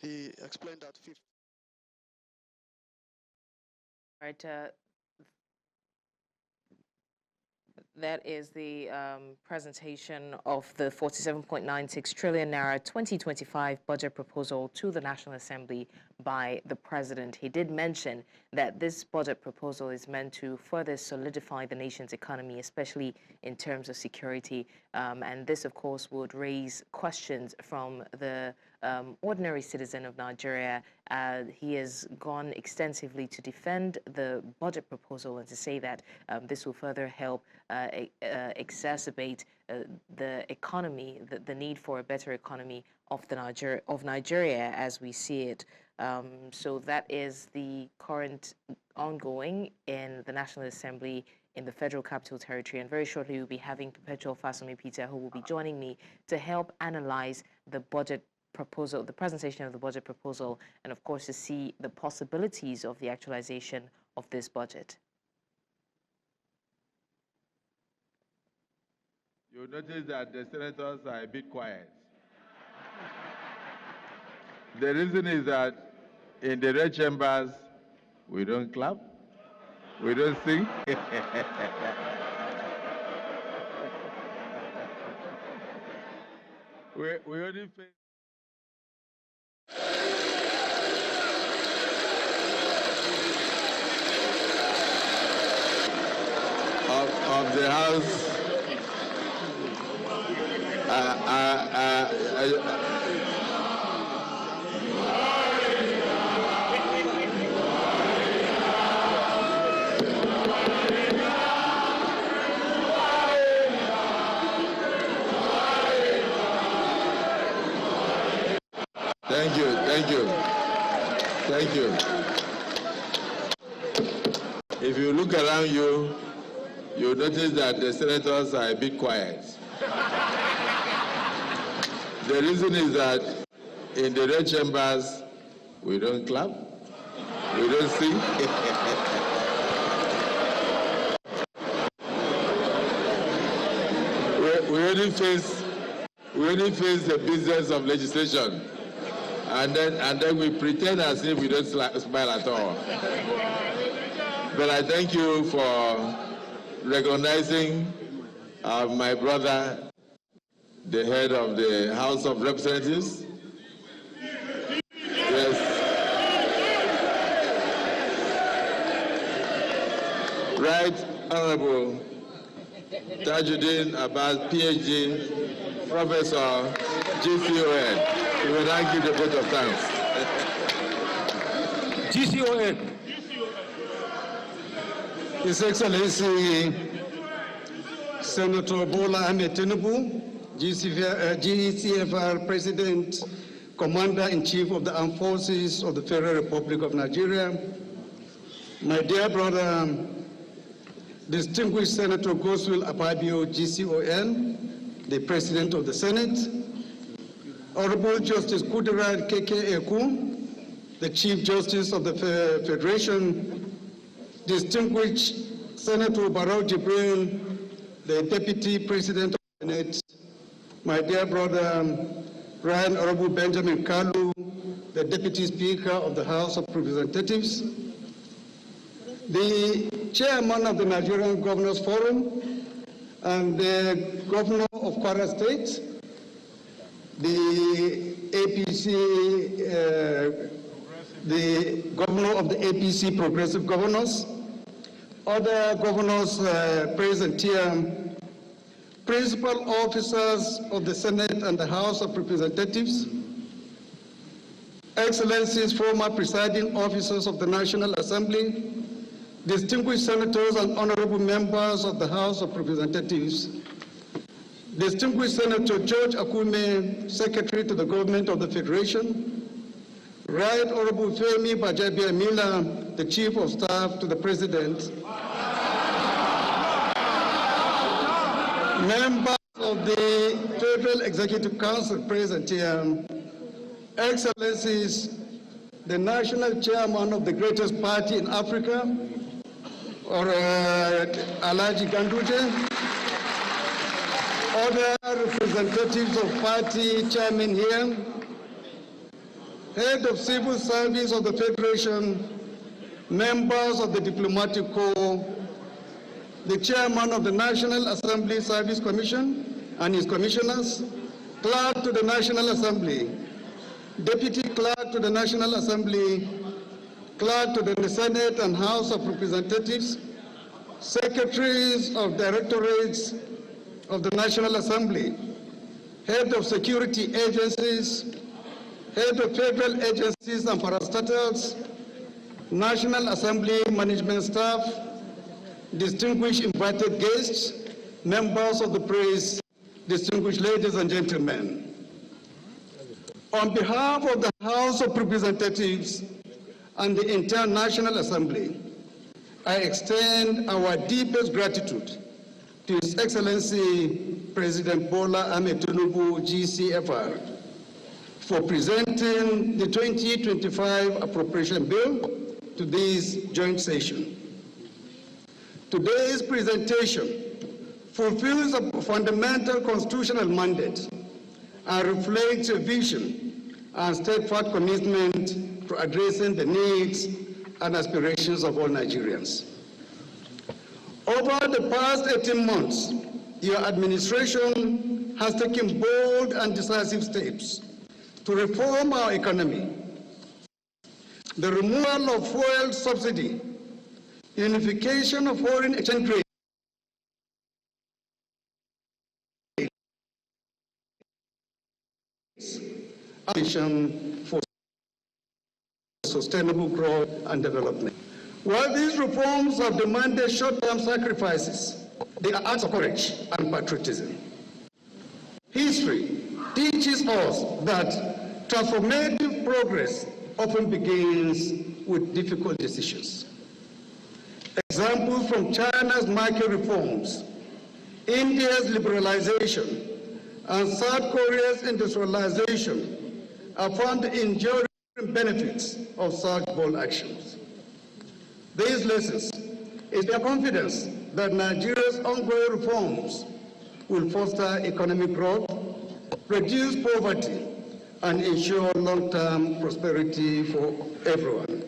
He explained that Right, that is the presentation of the 47.96 trillion naira 2025 budget proposal to the National Assembly by the president. He did mention that this budget proposal is meant to further solidify the nation's economy, especially in terms of security. And this, of course, would raise questions from the ordinary citizen of Nigeria. He has gone extensively to defend the budget proposal and to say that this will further help exacerbate the economy, the need for a better economy of Nigeria as we see it. So that is the current ongoing in the National Assembly in the Federal Capital Territory, and very shortly we'll be having Perpetual Fasumi Peter, who will be joining me to help analyze the budget proposal, the presentation of the budget proposal, and of course to see the possibilities of the actualization of this budget. You'll notice that the senators are a bit quiet. The reason is that in the red chambers, we don't clap, we don't sing. We only face of the House. Thank you. If you look around you, you'll notice that the senators are a bit quiet. The reason is that in the red chambers, we don't clap, we don't sing. we only face the business of legislation. And then we pretend as if we don't smile at all. But I thank you for recognizing my brother, the head of the House of Representatives. Yes. Right Honorable Tajuddin Abbas, PhD, Professor, GCON. We will now give the vote of thanks. GCON. His Excellency Senator Bola Ahmed Tinubu, GCFR President, Commander-in-Chief of the Armed Forces of the Federal Republic of Nigeria, my dear brother, distinguished Senator Goswill Akpabio, GCON, the President of the Senate, Honorable Justice Kudirat Keke Eku, the Chief Justice of the Federation, distinguished Senator Barrow Jibril, the Deputy President of the Senate, my dear brother, Right Honorable Benjamin Kalu, the Deputy Speaker of the House of Representatives, the Chairman of the Nigerian Governors Forum, and the Governor of Kwara State, the APC, the Governor of the APC Progressive Governors, other governors present here, principal officers of the Senate and the House of Representatives, Excellencies, former presiding officers of the National Assembly, distinguished senators and honorable members of the House of Representatives, distinguished Senator George Akume, Secretary to the Government of the Federation, Right Honorable Femi Bajabiamila, the Chief of Staff to the President, members of the Federal Executive Council present here, Excellencies, the National Chairman of the greatest party in Africa, or Alhaji Ganduje, other representatives of party chairman here, head of civil service of the Federation, members of the diplomatic corps, the chairman of the National Assembly Service Commission and his commissioners, clerk to the National Assembly, deputy clerk to the National Assembly, clerk to the Senate and House of Representatives, secretaries of directorates of the National Assembly, head of security agencies, head of federal agencies and parastatals, National Assembly management staff, distinguished invited guests, members of the press, distinguished ladies and gentlemen. On behalf of the House of Representatives and the entire National Assembly, I extend our deepest gratitude to His Excellency President Bola Ahmed Tinubu, GCFR, for presenting the 2025 Appropriation Bill to this joint session. Today's presentation fulfills a fundamental constitutional mandate and reflects a vision and steadfast commitment to addressing the needs and aspirations of all Nigerians. Over the past 18 months, your administration has taken bold and decisive steps to reform our economy. The removal of fuel subsidy, unification of foreign exchange rate, for sustainable growth and development. While these reforms have demanded short-term sacrifices, they are acts of courage and patriotism. History teaches us that transformative progress often begins with difficult decisions. Examples from China's market reforms, India's liberalization, and South Korea's industrialization are found enduring benefits of such bold actions. These lessons is their confidence that Nigeria's ongoing reforms will foster economic growth, reduce poverty, and ensure long-term prosperity for everyone.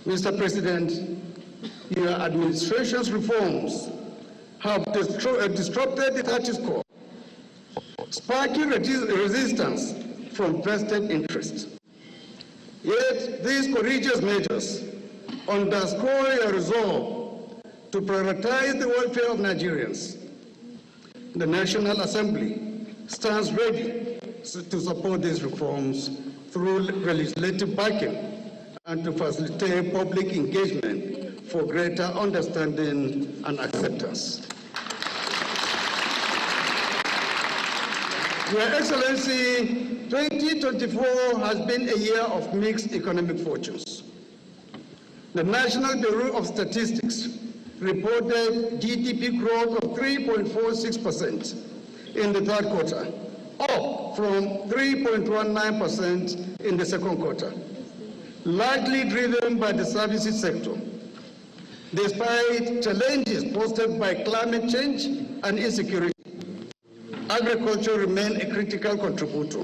Mr. President, your administration's reforms have disrupted the status quo, sparking resistance from vested interests. Yet these courageous measures underscore your resolve to prioritize the welfare of Nigerians. The National Assembly stands ready to support these reforms through legislative backing and to facilitate public engagement for greater understanding and acceptance. Your Excellency, 2024 has been a year of mixed economic fortunes. The National Bureau of Statistics reported GDP growth of 3.46% in the third quarter, up from 3.19% in the second quarter, largely driven by the services sector. Despite challenges posed by climate change and insecurity, agriculture remained a critical contributor,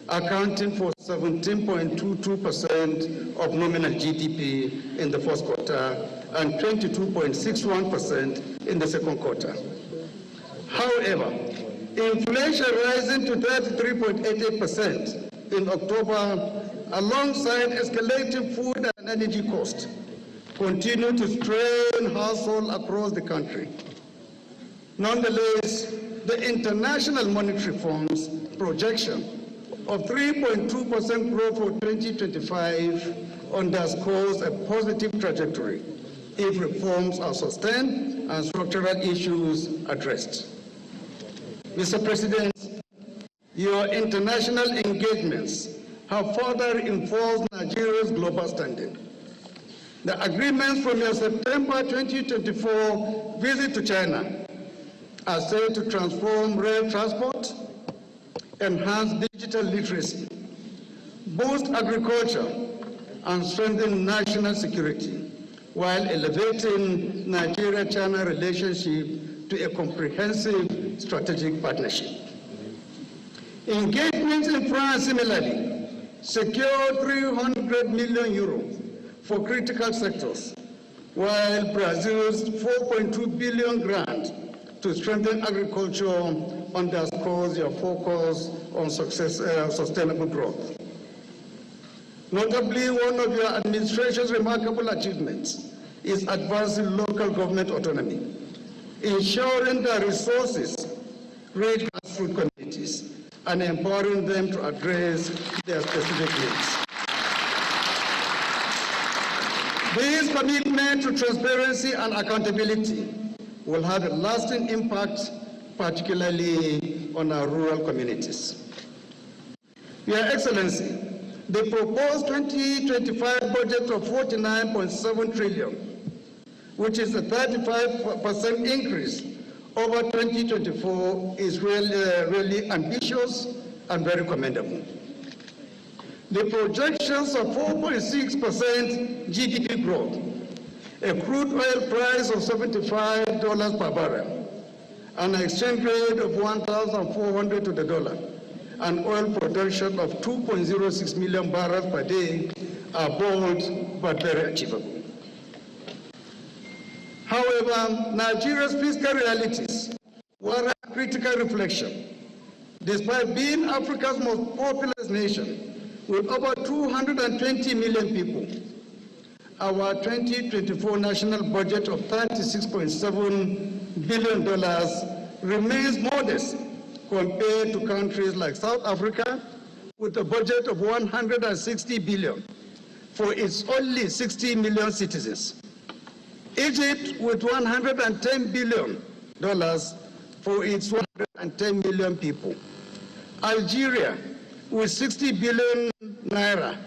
accounting for 17.22% of nominal GDP in the first quarter and 22.61% in the second quarter. However, inflation rising to 33.88% in October, alongside escalating food and energy costs, continue to strain households across the country. Nonetheless, the International Monetary Fund's projection of 3.2% growth for 2025 underscores a positive trajectory if reforms are sustained and structural issues addressed. Mr. President, your international engagements have further reinforced Nigeria's global standing. The agreements from your September 2024 visit to China are set to transform rail transport, enhance digital literacy, boost agriculture, and strengthen national security, while elevating Nigeria-China relationship to a comprehensive strategic partnership. Engagements in France similarly secured 300 million euros for critical sectors, while Brazil's 4.2 billion grant to strengthen agriculture underscores your focus on sustainable growth. Notably, one of your administration's remarkable achievements is advancing local government autonomy, ensuring that resources reach grassroots communities and empowering them to address their specific needs. This commitment to transparency and accountability will have a lasting impact, particularly on our rural communities. Your Excellency, the proposed 2025 budget of 49.7 trillion, which is a 35% increase over 2024, is really ambitious and very commendable. The projections of 4.6% GDP growth, a crude oil price of $75 per barrel, an exchange rate of 1,400 to the dollar, and oil production of 2.06 million barrels per day are bold but very achievable. However, Nigeria's fiscal realities warrant critical reflection. Despite being Africa's most populous nation, with over 220 million people, our 2024 national budget of $36.7 billion remains modest compared to countries like South Africa, with a budget of $160 billion for its only 60 million citizens. Egypt with $110 billion for its 110 million people. Algeria with 60 billion naira,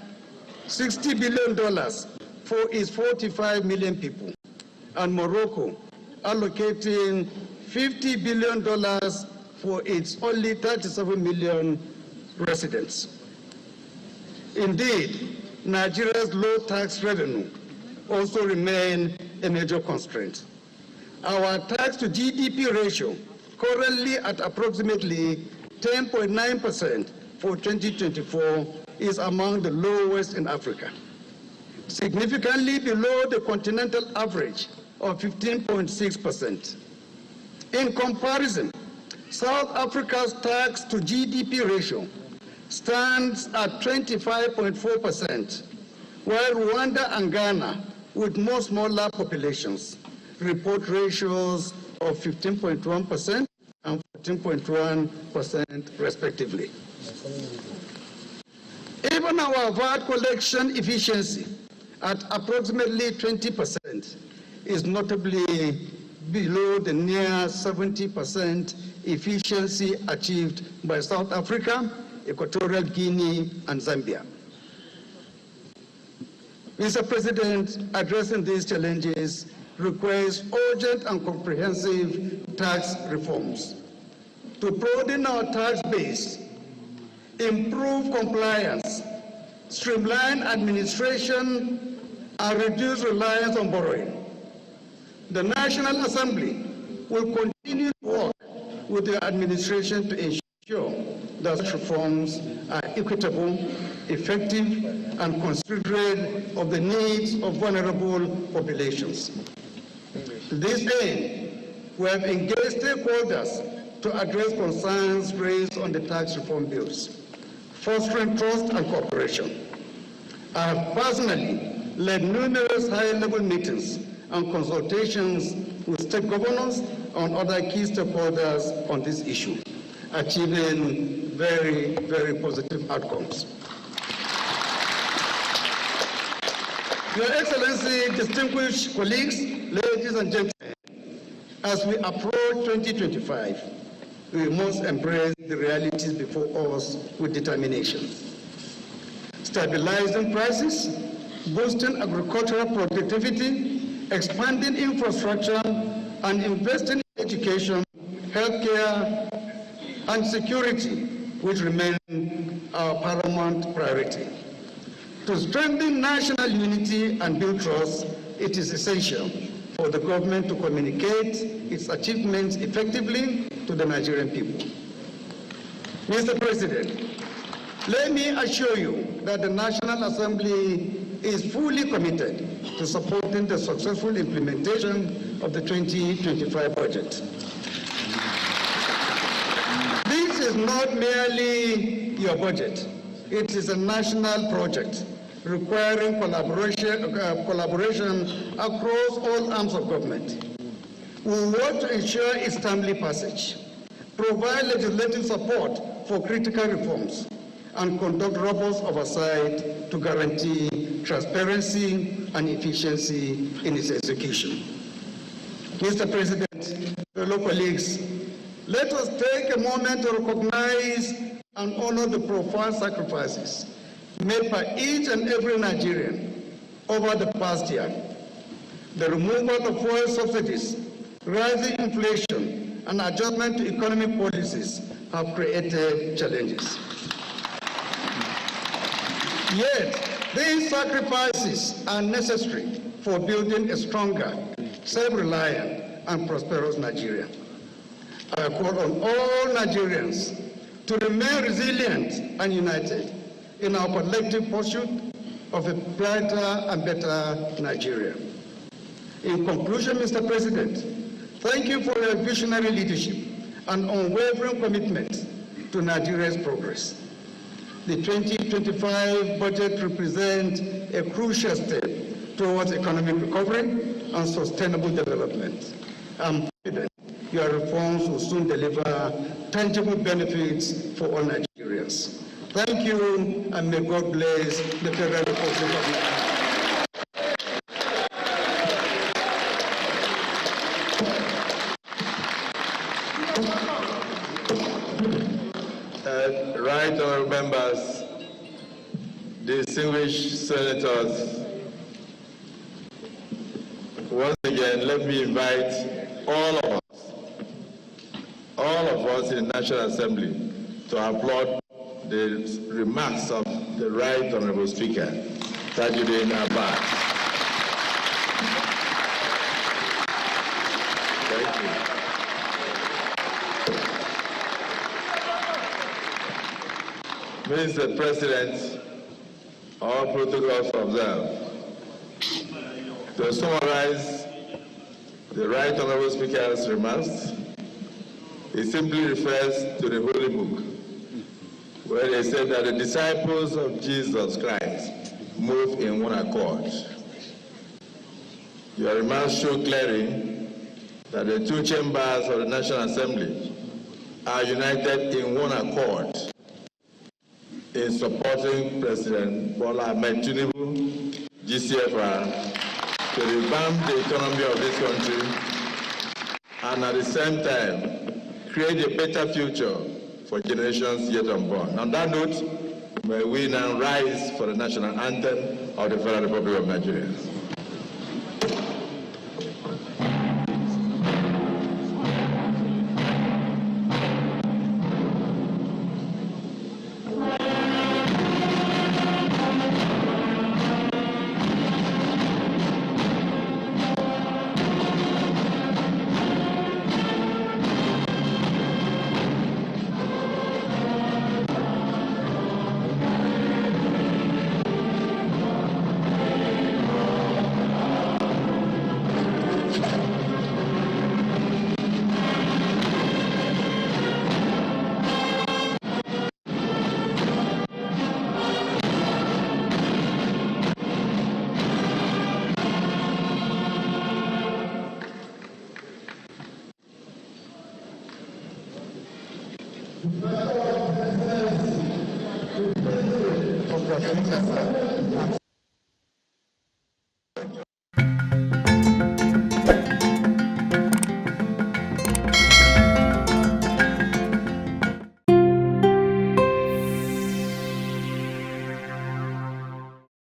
$60 billion for its 45 million people. And Morocco allocating $50 billion for its only 37 million residents. Indeed, Nigeria's low tax revenue also remains a major constraint. Our tax to GDP ratio, currently at approximately 10.9% for 2024, is among the lowest in Africa, significantly below the continental average of 15.6%. In comparison, South Africa's tax to GDP ratio stands at 25.4%, while Rwanda and Ghana, with more smaller populations, report ratios of 15.1% and 14.1% respectively. Even our VAT collection efficiency at approximately 20% is notably below the near 70% efficiency achieved by South Africa, Equatorial Guinea, and Zambia. Mr. President, addressing these challenges requires urgent and comprehensive tax reforms to broaden our tax base, improve compliance, streamline administration, and reduce reliance on borrowing. The National Assembly will continue to work with the administration to ensure that reforms are equitable, effective, and considerate of the needs of vulnerable populations. To this end, we have engaged stakeholders to address concerns raised on the tax reform bills, fostering trust and cooperation. I have personally led numerous high-level meetings and consultations with state governors and other key stakeholders on this issue, achieving very, very positive outcomes. Your Excellency, distinguished colleagues, ladies and gentlemen, as we approach 2025, we must embrace the realities before us with determination. Stabilizing prices, boosting agricultural productivity, expanding infrastructure, and investing in education, healthcare, and security, which remain our paramount priority. To strengthen national unity and build trust, it is essential for the government to communicate its achievements effectively to the Nigerian people. Mr. President, let me assure you that the National Assembly is fully committed to supporting the successful implementation of the 2025 budget. This is not merely your budget. It is a national project requiring collaboration across all arms of government. We want to ensure its timely passage, provide legislative support for critical reforms, and conduct robust oversight to guarantee transparency and efficiency in its execution. Mr. President, fellow colleagues, let us take a moment to recognize and honor the profound sacrifices made by each and every Nigerian over the past year. The removal of fuel subsidies, rising inflation, and adjustment to economic policies have created challenges. Yet, these sacrifices are necessary for building a stronger, self-reliant, and prosperous Nigeria. I call on all Nigerians to remain resilient and united in our collective pursuit of a brighter and better Nigeria. In conclusion, Mr. President, thank you for your visionary leadership and unwavering commitment to Nigeria's progress. The 2025 budget represents a crucial step towards economic recovery and sustainable development. I'm confident your reforms will soon deliver tangible benefits for all Nigerians. Thank you, and may God bless the Federal Republic of Nigeria. Right honorable members, distinguished senators, once again, let me invite all of us in the National Assembly to applaud the remarks of the Right Honorable Speaker, Tajuddin Abbas. Thank you. Mr. President, all protocols observed. To summarize the Right Honorable Speaker's remarks, it simply refers to the Holy Book, where they said that the disciples of Jesus Christ move in one accord. Your remarks show clearly that the two chambers of the National Assembly are united in one accord in supporting President Bola Ahmed Tinubu, GCFR, to revamp the economy of this country and at the same time create a better future for generations yet unborn. On that note, may we now rise for the national anthem of the Federal Republic of Nigeria.